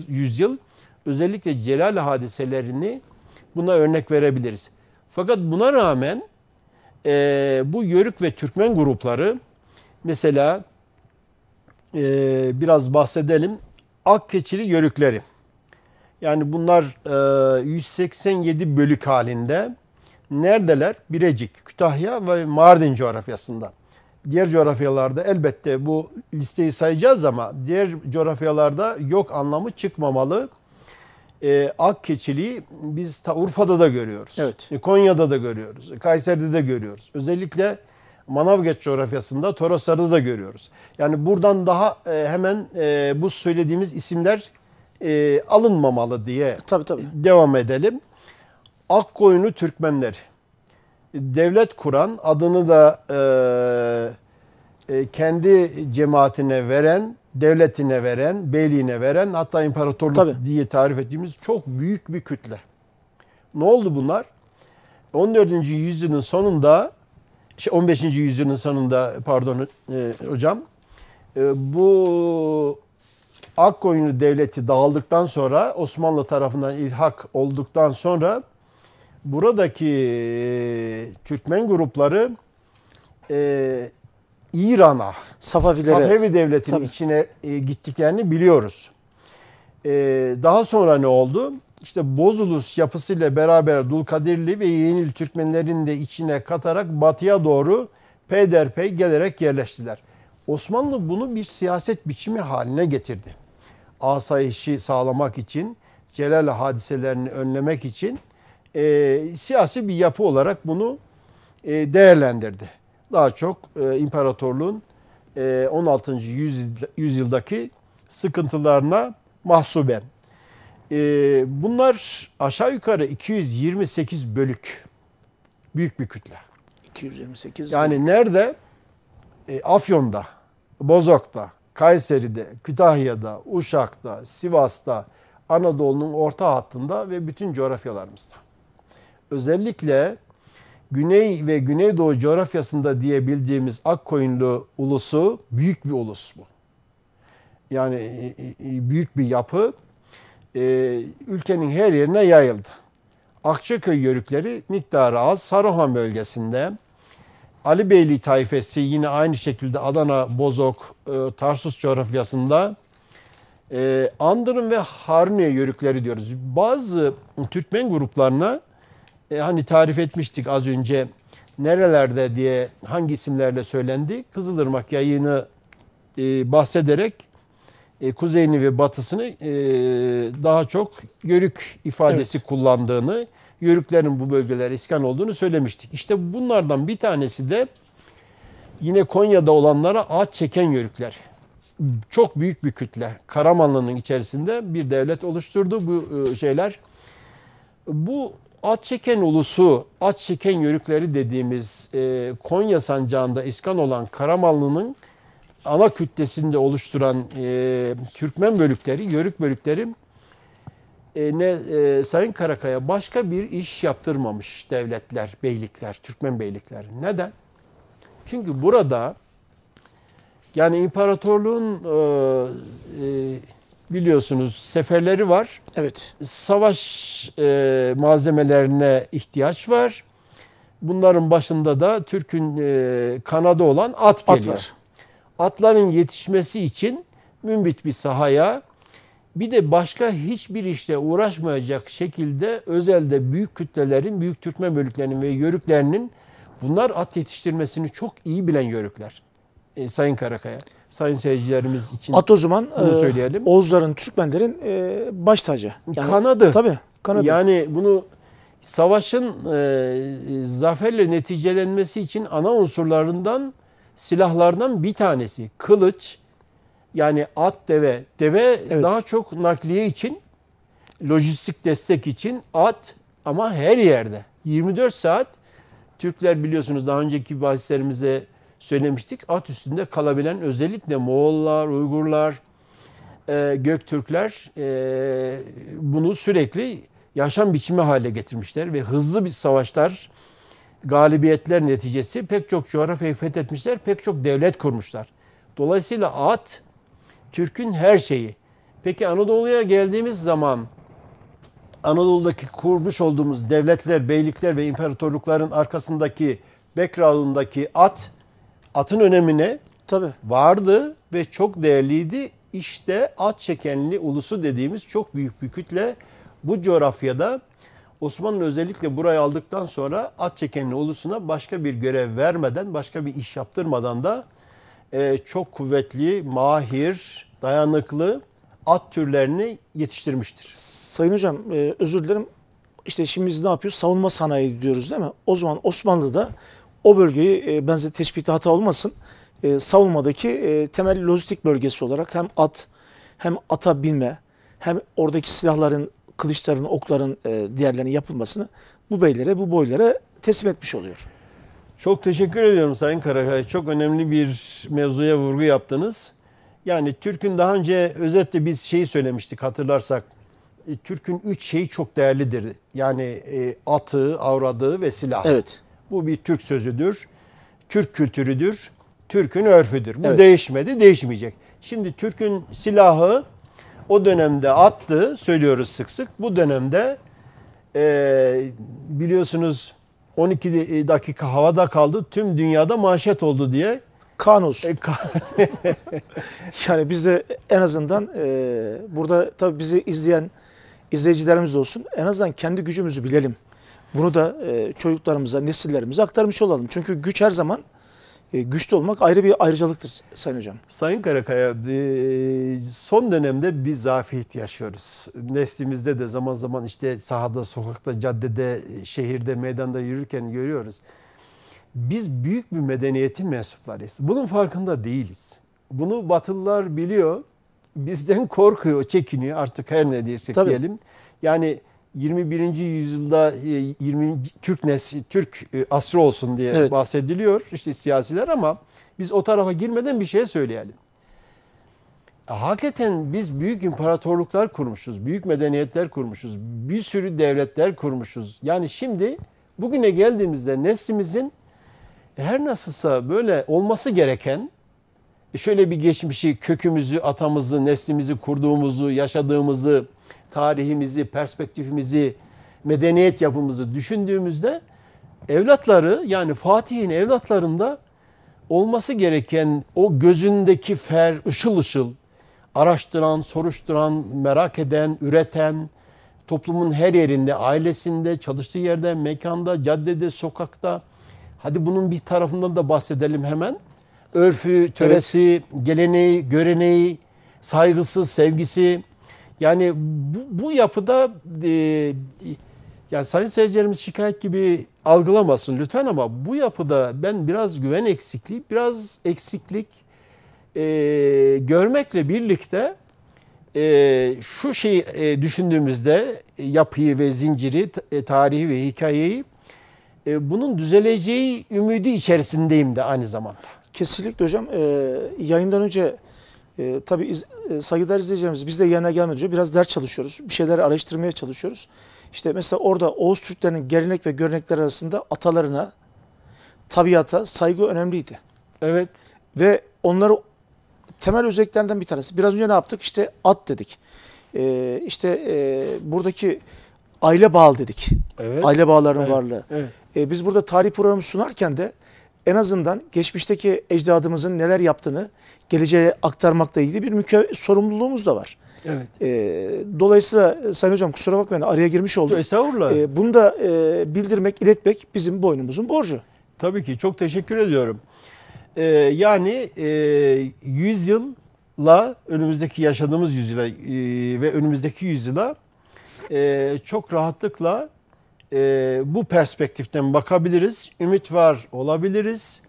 [SPEAKER 2] yüzyıl özellikle Celal hadiselerini buna örnek verebiliriz. Fakat buna rağmen bu Yörük ve Türkmen grupları, mesela biraz bahsedelim. Akkeçili Yörükleri. Yani bunlar 187 bölük halinde. Neredeler? Birecik, Kütahya ve Mardin coğrafyasında. Diğer coğrafyalarda elbette bu listeyi sayacağız ama diğer coğrafyalarda yok anlamı çıkmamalı. Akkeçiliği biz ta Urfa'da da görüyoruz.
[SPEAKER 1] Evet.
[SPEAKER 2] Konya'da da görüyoruz. Kayseri'de de görüyoruz. Özellikle Manavgat coğrafyasında, Toroslar'da da görüyoruz. Yani buradan daha hemen bu söylediğimiz isimler alınmamalı diye
[SPEAKER 1] Tabii.
[SPEAKER 2] devam edelim. Akkoyunlu Türkmenler. Devlet kuran, adını da kendi cemaatine veren, devletine veren, beyliğine veren, hatta imparatorluk
[SPEAKER 1] Tabii.
[SPEAKER 2] diye tarif ettiğimiz çok büyük bir kütle. Ne oldu bunlar? 14. yüzyılın sonunda, 15. yüzyılın sonunda pardon hocam, bu Akkoyunlu devleti dağıldıktan sonra, Osmanlı tarafından ilhak olduktan sonra buradaki Türkmen grupları İran'a, Safevi devletinin
[SPEAKER 1] Tabii.
[SPEAKER 2] içine gittiklerini biliyoruz. Daha sonra ne oldu? İşte Bozulus yapısıyla beraber Dulkadirli ve Yenil Türkmenlerin de içine katarak batıya doğru peyderpey gelerek yerleştiler. Osmanlı bunu bir siyaset biçimi haline getirdi. Asayişi sağlamak için, Celal hadiselerini önlemek için siyasi bir yapı olarak bunu değerlendirdi. Daha çok imparatorluğun 16. yüzyıldaki sıkıntılarına mahsuben. Bunlar aşağı yukarı 228 bölük. Büyük bir kütle.
[SPEAKER 1] 228.
[SPEAKER 2] Yani nerede? Afyon'da, Bozok'ta, Kayseri'de, Kütahya'da, Uşak'ta, Sivas'ta, Anadolu'nun orta hattında ve bütün coğrafyalarımızda. Özellikle Güney ve Güneydoğu coğrafyasında diyebildiğimiz Akkoyunlu ulusu büyük bir ulus bu. Yani büyük bir yapı. Ülkenin her yerine yayıldı. Akçaköy Yörükleri miktarı az. Saruhan bölgesinde. Ali Beyli tayfesi yine aynı şekilde Adana, Bozok, Tarsus coğrafyasında. Andırın ve Haruniye Yörükleri diyoruz. Bazı Türkmen gruplarına hani tarif etmiştik az önce, nerelerde diye, hangi isimlerle söylendi. Kızılırmak yayını bahsederek kuzeyini ve batısını daha çok Yörük ifadesi kullandığını, Yörüklerin bu bölgelere iskan olduğunu söylemiştik. İşte bunlardan bir tanesi de yine Konya'da olanlara ağaç çeken Yörükler. Çok büyük bir kütle. Karamanlı'nın içerisinde bir devlet oluşturdu bu şeyler. Bu at çeken ulusu, at çeken Yörükleri dediğimiz Konya sancağında iskan olan Karamanlı'nın ana kütlesinde oluşturan Türkmen bölükleri, Yörük bölükleri Sayın Karakaya başka bir iş yaptırmamış devletler, beylikler, Türkmen beylikleri. Neden? Çünkü burada yani imparatorluğun biliyorsunuz seferleri var.
[SPEAKER 1] Evet.
[SPEAKER 2] Savaş malzemelerine ihtiyaç var. Bunların başında da Türk'ün kanadı olan at geliyor.
[SPEAKER 1] Var.
[SPEAKER 2] Atların yetişmesi için mümbit bir sahaya, bir de başka hiçbir işle uğraşmayacak şekilde özelde büyük kütlelerin, büyük Türkmen bölüklerinin ve yörüklerinin, bunlar at yetiştirmesini çok iyi bilen yörükler. Sayın Karakaya, sayın seyircilerimiz için
[SPEAKER 1] At o zaman
[SPEAKER 2] bunu söyleyelim.
[SPEAKER 1] Oğuzların, Türkmenlerin baş tacı. Yani,
[SPEAKER 2] kanadı.
[SPEAKER 1] Tabii, kanadı.
[SPEAKER 2] Yani bunu savaşın zaferle neticelenmesi için ana unsurlarından, silahlardan bir tanesi. Kılıç, yani at, deve. Deve
[SPEAKER 1] Evet.
[SPEAKER 2] daha çok nakliye için, lojistik destek için at, ama her yerde. 24 saat Türkler, biliyorsunuz daha önceki bahislerimize söylemiştik, at üstünde kalabilen, özellikle Moğollar, Uygurlar, Göktürkler bunu sürekli yaşam biçimi hale getirmişler ve hızlı bir savaşlar, galibiyetler neticesi pek çok coğrafyayı fethetmişler, pek çok devlet kurmuşlar. Dolayısıyla at Türk'ün her şeyi. Peki Anadolu'ya geldiğimiz zaman Anadolu'daki kurmuş olduğumuz devletler, beylikler ve imparatorlukların arkasındaki, background'undaki atın önemine
[SPEAKER 1] Tabii.
[SPEAKER 2] vardı ve çok değerliydi. İşte at çekenli ulusu dediğimiz çok büyük bir kütle bu coğrafyada, Osmanlı özellikle burayı aldıktan sonra at çekenli ulusuna başka bir görev vermeden, başka bir iş yaptırmadan da çok kuvvetli, mahir, dayanıklı at türlerini yetiştirmiştir.
[SPEAKER 1] Sayın hocam, özür dilerim. İşte şimdi biz ne yapıyoruz? Savunma sanayi diyoruz değil mi? O zaman Osmanlı'da o bölgeyi, benze teşbihte hata olmasın, savunmadaki temel lojistik bölgesi olarak hem at, hem ata binme, hem oradaki silahların, kılıçların, okların diğerlerinin yapılmasını bu beylere, bu boylara teslim etmiş oluyor.
[SPEAKER 2] Çok teşekkür ediyorum Sayın Karakaya. Çok önemli bir mevzuya vurgu yaptınız. Yani Türk'ün, daha önce özetle biz şeyi söylemiştik hatırlarsak. Türk'ün 3 şeyi çok değerlidir. Yani atı, avradı ve silahı.
[SPEAKER 1] Evet.
[SPEAKER 2] Bu bir Türk sözüdür. Türk kültürüdür. Türk'ün örfüdür. Bu
[SPEAKER 1] Evet.
[SPEAKER 2] değişmedi, değişmeyecek. Şimdi Türk'ün silahı o dönemde attı, söylüyoruz sık sık. Bu dönemde biliyorsunuz 12 dakika havada kaldı, tüm dünyada manşet oldu diye.
[SPEAKER 1] Kaan olsun. Yani biz de en azından burada tabii bizi izleyen izleyicilerimiz de olsun, en azından kendi gücümüzü bilelim. Bunu da çocuklarımıza, nesillerimize aktarmış olalım. Çünkü güç her zaman, güçlü olmak ayrı bir ayrıcalıktır Sayın Hocam.
[SPEAKER 2] Sayın Karakaya, son dönemde bir zafiyet yaşıyoruz. Neslimizde de zaman zaman işte sahada, sokakta, caddede, şehirde, meydanda yürürken görüyoruz. Biz büyük bir medeniyetin mensuplarıyız. Bunun farkında değiliz. Bunu Batılılar biliyor. Bizden korkuyor, çekiniyor, artık her ne diyersek diyelim. Yani 21. yüzyılda 20 Türk asrı olsun diye bahsediliyor işte siyasiler, ama biz o tarafa girmeden bir şey söyleyelim. Hakikaten biz büyük imparatorluklar kurmuşuz, büyük medeniyetler kurmuşuz, bir sürü devletler kurmuşuz. Yani şimdi bugüne geldiğimizde neslimizin her nasılsa böyle olması gereken, şöyle bir geçmişi, kökümüzü, atamızı, neslimizi kurduğumuzu, yaşadığımızı, tarihimizi, perspektifimizi, medeniyet yapımızı düşündüğümüzde evlatları, yani Fatih'in evlatlarında olması gereken o gözündeki fer, ışıl ışıl, araştıran, soruşturan, merak eden, üreten, toplumun her yerinde, ailesinde, çalıştığı yerde, mekanda, caddede, sokakta. Hadi bunun bir tarafından da bahsedelim hemen. Örfü, töresi, geleneği, göreneği, saygısı, sevgisi. Yani bu yapıda yani sayın seyircilerimiz şikayet gibi algılamasın lütfen, ama bu yapıda ben biraz güven eksikliği, biraz eksiklik görmekle birlikte şu şeyi düşündüğümüzde, yapıyı ve zinciri, tarihi ve hikayeyi, bunun düzeleceği ümidi içerisindeyim de aynı zamanda.
[SPEAKER 1] Kesinlikle hocam. Yayından önce tabii saygıdeğer izleyicilerimiz biz de yayına gelmeden önce biraz ders çalışıyoruz. Bir şeyler araştırmaya çalışıyoruz. İşte mesela orada Oğuz Türklerinin gelenek ve görenekler arasında atalarına, tabiata saygı önemliydi.
[SPEAKER 2] Evet.
[SPEAKER 1] Ve onları temel özelliklerinden bir tanesi. Biraz önce ne yaptık? İşte at dedik. Buradaki aile bağı dedik.
[SPEAKER 2] Evet.
[SPEAKER 1] Aile bağlarının
[SPEAKER 2] Evet.
[SPEAKER 1] varlığı.
[SPEAKER 2] Evet.
[SPEAKER 1] Biz burada tarih programı sunarken de en azından geçmişteki ecdadımızın neler yaptığını geleceğe aktarmakla ilgili bir sorumluluğumuz da var.
[SPEAKER 2] Evet.
[SPEAKER 1] Dolayısıyla Sayın Hocam kusura bakmayın araya girmiş olduk.
[SPEAKER 2] Estağfurullah.
[SPEAKER 1] Bunu da bildirmek, iletmek bizim boynumuzun borcu.
[SPEAKER 2] Tabii ki çok teşekkür ediyorum. Yani 100 yılla önümüzdeki yaşadığımız yüzyıla ve önümüzdeki yüzyıla çok rahatlıkla bu perspektiften bakabiliriz. Ümit var olabiliriz.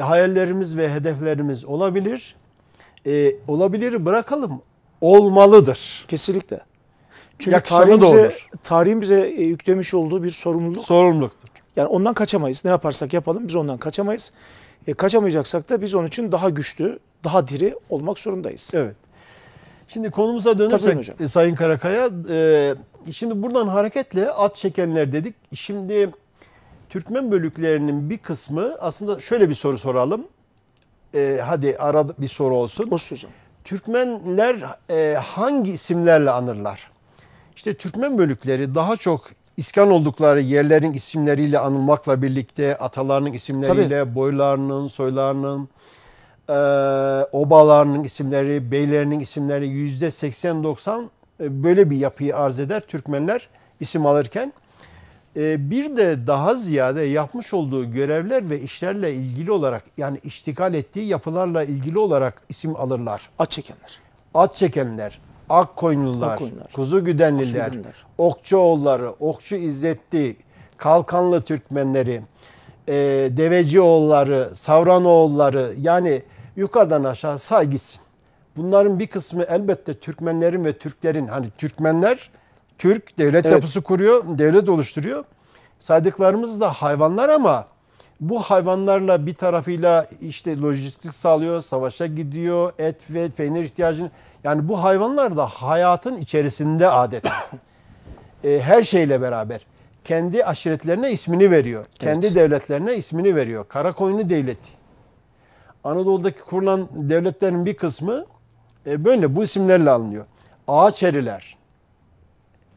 [SPEAKER 2] Hayallerimiz ve hedeflerimiz olabilir. Olabilir bırakalım. Olmalıdır.
[SPEAKER 1] Kesinlikle. Çünkü
[SPEAKER 2] Yakışanı da olur.
[SPEAKER 1] tarihin bize yüklemiş olduğu bir sorumluluk.
[SPEAKER 2] Sorumluluktur.
[SPEAKER 1] Yani ondan kaçamayız. Ne yaparsak yapalım biz ondan kaçamayız. Kaçamayacaksak da biz onun için daha güçlü, daha diri olmak zorundayız.
[SPEAKER 2] Evet. Şimdi konumuza dönersek Sayın Karakaya, şimdi buradan hareketle at çekenler dedik. Şimdi Türkmen bölüklerinin bir kısmı aslında şöyle bir soru soralım. Hadi arada bir soru olsun.
[SPEAKER 1] Olsun hocam.
[SPEAKER 2] Türkmenler hangi isimlerle anırlar? İşte Türkmen bölükleri daha çok iskan oldukları yerlerin isimleriyle anılmakla birlikte atalarının isimleriyle, tabii, boylarının, soylarının, obalarının isimleri, beylerinin isimleri %80-90 böyle bir yapıyı arz eder Türkmenler isim alırken. Bir de daha ziyade yapmış olduğu görevler ve işlerle ilgili olarak yani iştikal ettiği yapılarla ilgili olarak isim alırlar.
[SPEAKER 1] At çekenler.
[SPEAKER 2] At çekenler, Akkoyunlular, Kuzu Güdenliler, Okçuoğulları, Okçu İzzetli, Kalkanlı Türkmenleri, Devecioğulları, Savranoğulları yani yukarıdan aşağı say gitsin. Bunların bir kısmı elbette Türkmenlerin ve Türklerin hani Türkmenler Türk devlet yapısı kuruyor, devlet oluşturuyor. Saydıklarımız da hayvanlar ama bu hayvanlarla bir tarafıyla işte lojistik sağlıyor, savaşa gidiyor, et ve peynir ihtiyacını. Yani bu hayvanlar da hayatın içerisinde adeta. Her şeyle beraber. Kendi aşiretlerine ismini veriyor. Kendi devletlerine ismini veriyor. Karakoyunlu Devleti. Anadolu'daki kurulan devletlerin bir kısmı böyle bu isimlerle alınıyor. Ağaçeriler.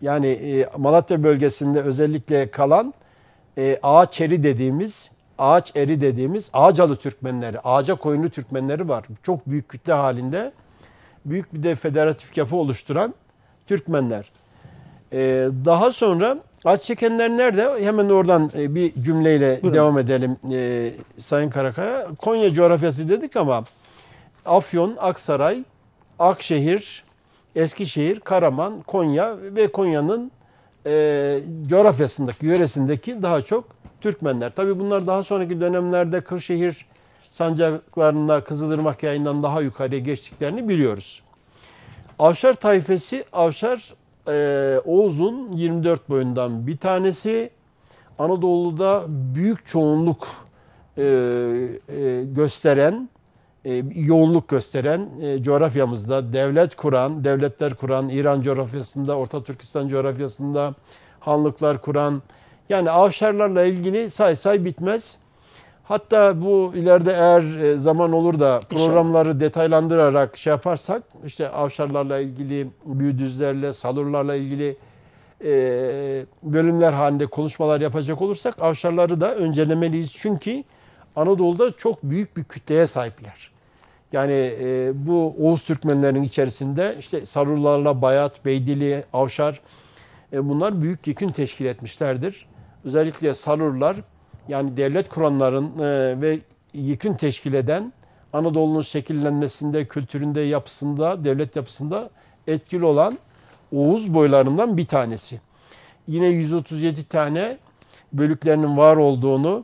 [SPEAKER 2] Yani Malatya bölgesinde özellikle kalan Ağaçeri dediğimiz, Ağaç eri dediğimiz Ağacalı Türkmenleri, Ağaca koyunlu Türkmenleri var. Çok büyük kütle halinde büyük bir de federatif yapı oluşturan Türkmenler. Daha sonra at çekenler nerede? Hemen oradan bir cümleyle devam edelim Sayın Karakaya. Konya coğrafyası dedik ama Afyon, Aksaray, Akşehir, Eskişehir, Karaman, Konya ve Konya'nın coğrafyasındaki, yöresindeki daha çok Türkmenler. Tabii bunlar daha sonraki dönemlerde Kırşehir sancaklarında Kızılırmak yayından daha yukarıya geçtiklerini biliyoruz. Avşar tayfesi, Avşar Oğuz'un 24 boyundan bir tanesi. Anadolu'da büyük çoğunluk gösteren, yoğunluk gösteren coğrafyamızda devletler kuran, İran coğrafyasında, Orta Türkistan coğrafyasında hanlıklar kuran, yani Avşarlarla ilgili say bitmez. Hatta bu ileride eğer zaman olur da programları detaylandırarak şey yaparsak, işte Avşarlarla ilgili, Büyüdüzlerle, Salurlarla ilgili bölümler halinde konuşmalar yapacak olursak Avşarları da öncelemeliyiz. Çünkü Anadolu'da çok büyük bir kütleye sahipler. Yani bu Oğuz Türkmenlerinin içerisinde işte Sarurlarla Bayat, Beydili, Avşar bunlar büyük yükün teşkil etmişlerdir. Özellikle Sarurlar yani devlet kuranların ve yükün teşkil eden Anadolu'nun şekillenmesinde, kültüründe, yapısında, devlet yapısında etkili olan Oğuz boylarından bir tanesi. Yine 137 tane bölüklerinin var olduğunu,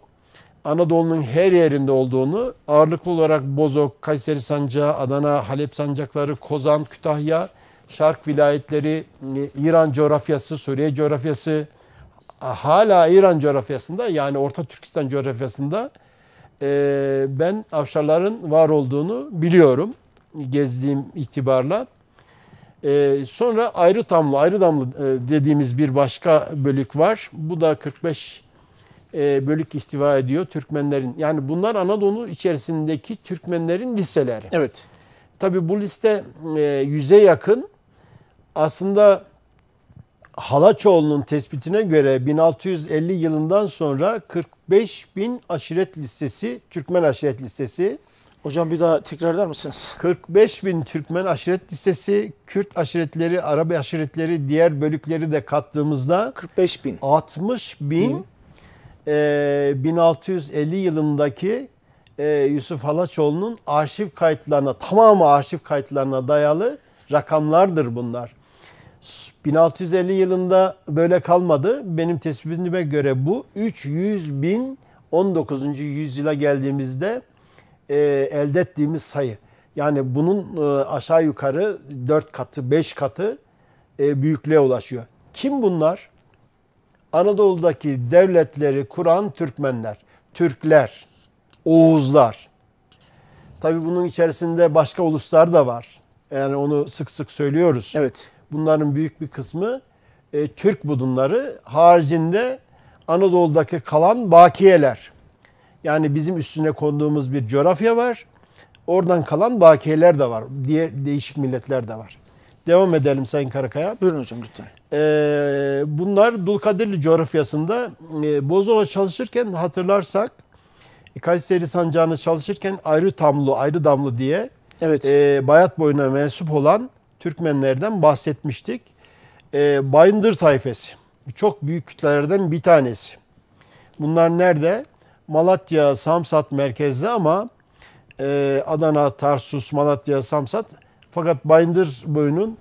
[SPEAKER 2] Anadolu'nun her yerinde olduğunu, ağırlıklı olarak Bozok, Kayseri Sancağı, Adana, Halep Sancakları, Kozan, Kütahya, Şark vilayetleri, İran coğrafyası, Suriye coğrafyası, hala İran coğrafyasında yani Orta Türkistan coğrafyasında ben Avşarların var olduğunu biliyorum gezdiğim itibarla. Sonra Ayrı Damlı dediğimiz bir başka bölük var. Bu da 45 bölük ihtiva ediyor Türkmenlerin. Yani bunlar Anadolu içerisindeki Türkmenlerin listeleri.
[SPEAKER 1] Evet.
[SPEAKER 2] Tabii bu liste 100'e yakın. Aslında Halaçoğlu'nun tespitine göre 1650 yılından sonra 45 bin aşiret listesi, Türkmen aşiret listesi.
[SPEAKER 1] Hocam bir daha tekrar eder misiniz?
[SPEAKER 2] 45 bin Türkmen aşiret listesi, Kürt aşiretleri, Arabi aşiretleri, diğer bölükleri de kattığımızda
[SPEAKER 1] 45 bin.
[SPEAKER 2] 60 bin 1650 yılındaki Yusuf Halaçoğlu'nun arşiv kayıtlarına, tamamı arşiv kayıtlarına dayalı rakamlardır bunlar. 1650 yılında böyle kalmadı. Benim tespitime göre bu 300 bin 19. yüzyıla geldiğimizde elde ettiğimiz sayı. Yani bunun aşağı yukarı 4 katı, 5 katı büyüklüğe ulaşıyor. Kim bunlar? Anadolu'daki devletleri kuran Türkmenler, Türkler, Oğuzlar. Tabii bunun içerisinde başka uluslar da var. Yani onu sık sık söylüyoruz.
[SPEAKER 1] Evet.
[SPEAKER 2] Bunların büyük bir kısmı Türk budunları. Haricinde Anadolu'daki kalan bakiyeler. Yani bizim üstüne konduğumuz bir coğrafya var. Oradan kalan bakiyeler de var. Diğer değişik milletler de var. Devam edelim Sayın Karakaya.
[SPEAKER 1] Buyurun hocam lütfen.
[SPEAKER 2] Bunlar Dulkadirli coğrafyasında Bozova çalışırken hatırlarsak Kayseri Sancağı'nı çalışırken Ayrı Damlı diye
[SPEAKER 1] Evet.
[SPEAKER 2] Bayat boyuna mensup olan Türkmenlerden bahsetmiştik. Bayındır tayfesi. Çok büyük kütlelerden bir tanesi. Bunlar nerede? Malatya, Samsat merkezli ama Adana, Tarsus, Malatya, Samsat. Fakat Bayındır boyunun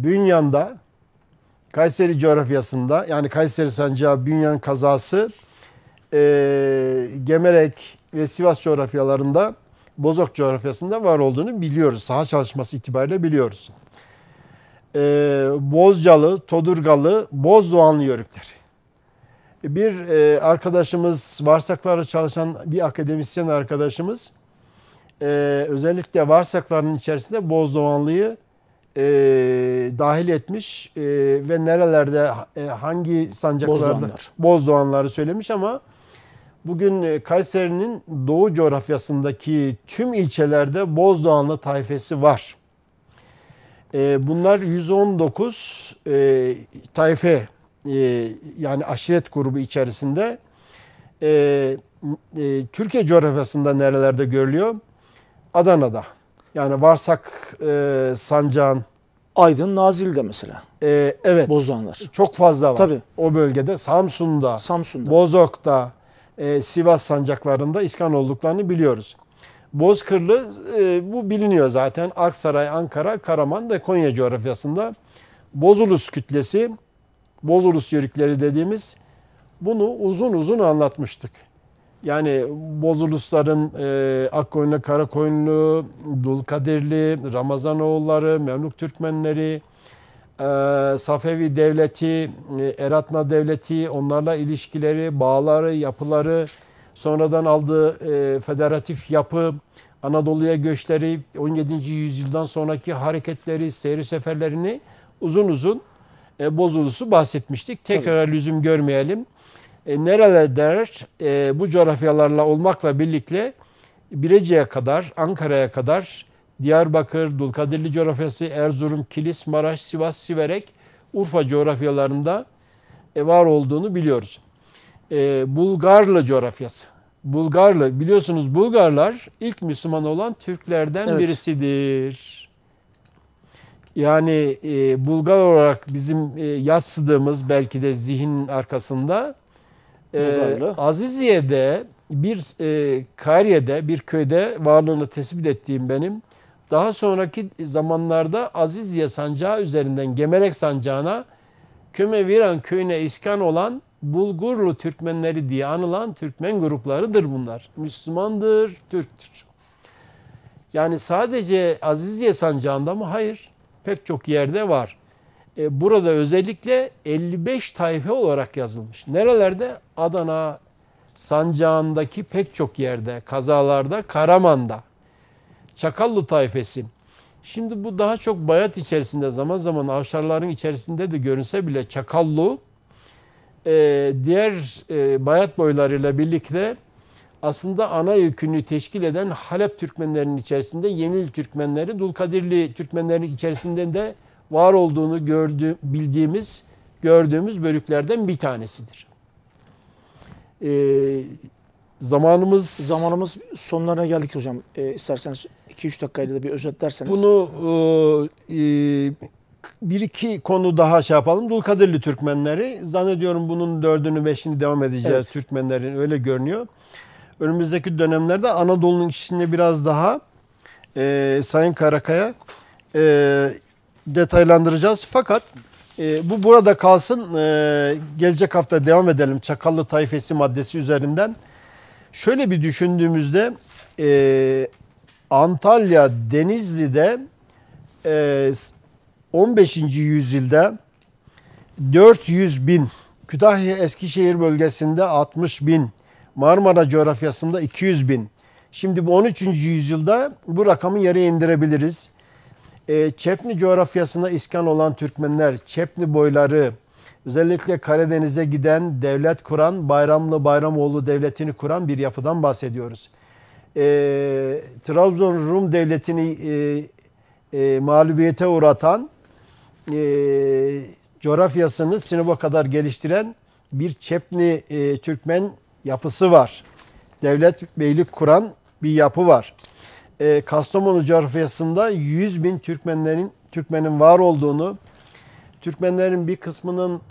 [SPEAKER 2] Bünyan'da, Kayseri coğrafyasında, yani Kayseri Sancağı, Bünyan kazası, Gemerek ve Sivas coğrafyalarında, Bozok coğrafyasında var olduğunu biliyoruz. Saha çalışması itibariyle biliyoruz. Bozcalı, Todurgalı, Bozdoğanlı yörükler. Bir arkadaşımız, Varsaklar'da çalışan bir akademisyen arkadaşımız, özellikle Varsaklar'ın içerisinde Bozdoğanlı'yı dahil etmiş ve nerelerde hangi sancaklarda Bozdoğanları söylemiş ama bugün Kayseri'nin doğu coğrafyasındaki tüm ilçelerde Bozdoğanlı tayfesi var. Bunlar 119 tayfe yani aşiret grubu içerisinde Türkiye coğrafyasında nerelerde görülüyor? Adana'da. Yani Varsak Sancağın.
[SPEAKER 1] Aydın, Nazilli'de mesela.
[SPEAKER 2] Evet.
[SPEAKER 1] Bozdoğanlar.
[SPEAKER 2] Çok fazla var.
[SPEAKER 1] Tabii.
[SPEAKER 2] O bölgede Samsun'da, Bozok'ta, Sivas sancaklarında iskan olduklarını biliyoruz. Bozkırlı bu biliniyor zaten. Aksaray, Ankara, Karaman ve Konya coğrafyasında. Bozulus kütlesi, Bozulus yörükleri dediğimiz bunu uzun uzun anlatmıştık. Yani Bozulusların Akkoyunlu, Karakoyunlu, Dulkadirli, Ramazanoğulları, Memlük Türkmenleri, Safevi Devleti, Eratna Devleti, onlarla ilişkileri, bağları, yapıları, sonradan aldığı federatif yapı, Anadolu'ya göçleri, 17. yüzyıldan sonraki hareketleri, seyri seferlerini uzun uzun Bozulus'u bahsetmiştik. Tekrar lüzum görmeyelim. Nereler bu coğrafyalarla olmakla birlikte Birecik'e kadar, Ankara'ya kadar, Diyarbakır, Dulkadirli coğrafyası, Erzurum, Kilis, Maraş, Sivas, Siverek, Urfa coğrafyalarında var olduğunu biliyoruz. Bulgarlı coğrafyası. Bulgarlı, biliyorsunuz Bulgarlar ilk Müslüman olan Türklerden birisidir. Yani Bulgar olarak bizim yadsıdığımız belki de zihnin arkasında Aziziye'de bir Kariye'de bir köyde varlığını tespit ettiğim benim. Daha sonraki zamanlarda Aziziye sancağı üzerinden Gemerek sancağına Kömeviran köyüne iskan olan Bulgurlu Türkmenleri diye anılan Türkmen gruplarıdır bunlar. Müslümandır, Türktür. Yani sadece Aziziye sancağında mı? Hayır. Pek çok yerde var. Burada özellikle 55 tayfe olarak yazılmış. Nerelerde? Adana, sancağındaki pek çok yerde, kazalarda, Karaman'da, Çakallı tayfesi. Şimdi bu daha çok bayat içerisinde, zaman zaman avşarların içerisinde de görünse bile Çakallı diğer bayat boylarıyla birlikte aslında ana yükünü teşkil eden Halep Türkmenlerinin içerisinde Yenil Türkmenleri, Dulkadirli Türkmenlerin içerisinde de var olduğunu bildiğimiz, gördüğümüz bölüklerden bir tanesidir.
[SPEAKER 1] Zamanımız sonlarına geldik hocam. İsterseniz 2-3 dakikayla da bir özetlerseniz.
[SPEAKER 2] Bunu bir iki konu daha şey yapalım. Dulkadirli Türkmenleri. Zannediyorum bunun 4'ünü 5'ini devam edeceğiz. Evet. Türkmenlerin öyle görünüyor. Önümüzdeki dönemlerde Anadolu'nun içinde biraz daha Sayın Karakaya detaylandıracağız. Fakat bu burada kalsın. Gelecek hafta devam edelim Çakallı tayfesi maddesi üzerinden. Şöyle bir düşündüğümüzde Antalya, Denizli'de 15. yüzyılda 400 bin, Kütahya Eskişehir bölgesinde 60 bin, Marmara coğrafyasında 200 bin. Şimdi bu 13. yüzyılda bu rakamı yarıya indirebiliriz. Çepni coğrafyasına iskan olan Türkmenler, Çepni boyları, özellikle Karadeniz'e giden, devlet kuran, Bayramlı Bayramoğlu devletini kuran bir yapıdan bahsediyoruz. Trabzon Rum devletini mağlubiyete uğratan, coğrafyasını Sinop'a kadar geliştiren bir Çepni Türkmen yapısı var. Devlet, beylik kuran bir yapı var. Kastamonu coğrafyasında 100 bin Türkmenin var olduğunu, Türkmenlerin bir kısmının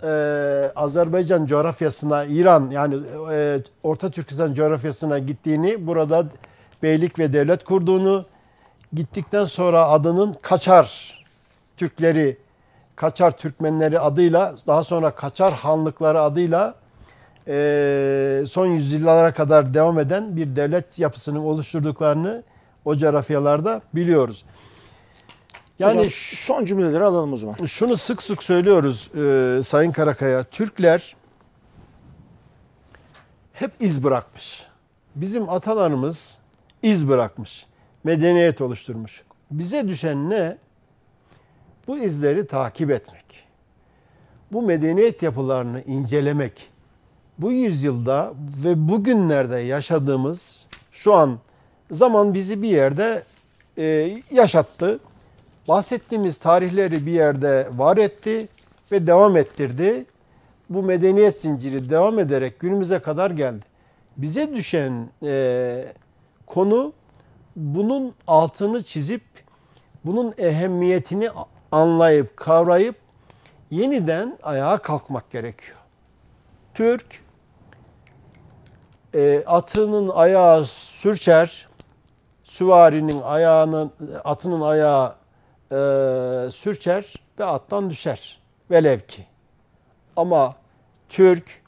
[SPEAKER 2] Azerbaycan coğrafyasına, İran yani Orta Türkistan coğrafyasına gittiğini, burada beylik ve devlet kurduğunu, gittikten sonra adının Kaçar Türkleri, Kaçar Türkmenleri adıyla, daha sonra Kaçar Hanlıkları adıyla son yüzyıllara kadar devam eden bir devlet yapısının oluşturduklarını o coğrafyalarda biliyoruz. Yani
[SPEAKER 1] hocam, son cümleleri alalım o zaman.
[SPEAKER 2] Şunu sık sık söylüyoruz Sayın Karakaya. Türkler hep iz bırakmış. Bizim atalarımız iz bırakmış. Medeniyet oluşturmuş. Bize düşen ne? Bu izleri takip etmek. Bu medeniyet yapılarını incelemek. Bu yüzyılda ve bugünlerde yaşadığımız şu an zaman bizi bir yerde yaşattı. Bahsettiğimiz tarihleri bir yerde var etti ve devam ettirdi. Bu medeniyet zinciri devam ederek günümüze kadar geldi. Bize düşen konu bunun altını çizip, bunun ehemmiyetini anlayıp, kavrayıp yeniden ayağa kalkmak gerekiyor. Türk atının ayağı sürçer, süvarinin atının ayağı sürçer ve attan düşer. Velev ki. Ama Türk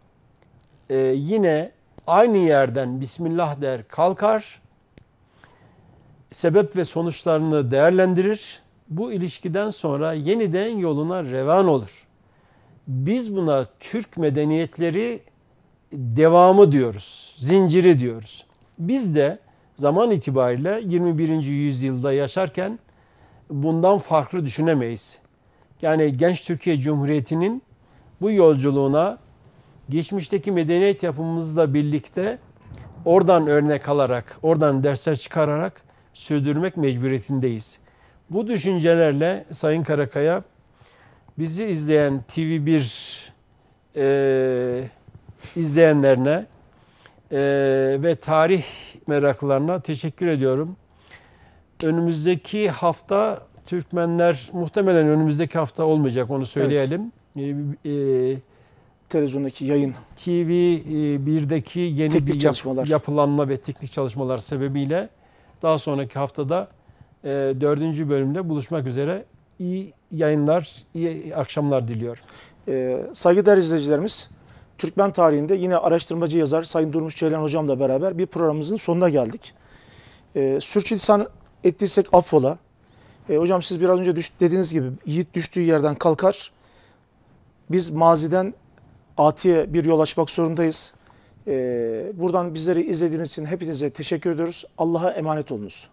[SPEAKER 2] yine aynı yerden Bismillah der kalkar, sebep ve sonuçlarını değerlendirir. Bu ilişkiden sonra yeniden yoluna revan olur. Biz buna Türk medeniyetleri devamı diyoruz, zinciri diyoruz. Biz de zaman itibariyle 21. yüzyılda yaşarken bundan farklı düşünemeyiz. Yani Genç Türkiye Cumhuriyeti'nin bu yolculuğuna geçmişteki medeniyet yapımızla birlikte oradan örnek alarak, oradan dersler çıkararak sürdürmek mecburiyetindeyiz. Bu düşüncelerle Sayın Karakaya, bizi izleyen TV1 izleyenlerine ve tarih meraklarına teşekkür ediyorum. Önümüzdeki hafta Türkmenler, muhtemelen önümüzdeki hafta olmayacak, onu söyleyelim. Evet.
[SPEAKER 1] Televizyondaki yayın.
[SPEAKER 2] TV1'deki yeni
[SPEAKER 1] teknik
[SPEAKER 2] bir yapılanma ve teknik çalışmalar sebebiyle daha sonraki haftada 4. bölümde buluşmak üzere. İyi yayınlar, iyi akşamlar diliyorum.
[SPEAKER 1] Saygıdeğer izleyicilerimiz, Türkmen tarihinde yine araştırmacı yazar Sayın Durmuş Ceylan hocamla beraber bir programımızın sonuna geldik. Sürçülisan ettiysek affola. Hocam siz biraz önce dediğiniz gibi yiğit düştüğü yerden kalkar. Biz maziden atiye bir yol açmak zorundayız. Buradan bizleri izlediğiniz için hepinize teşekkür ediyoruz. Allah'a emanet olunuz.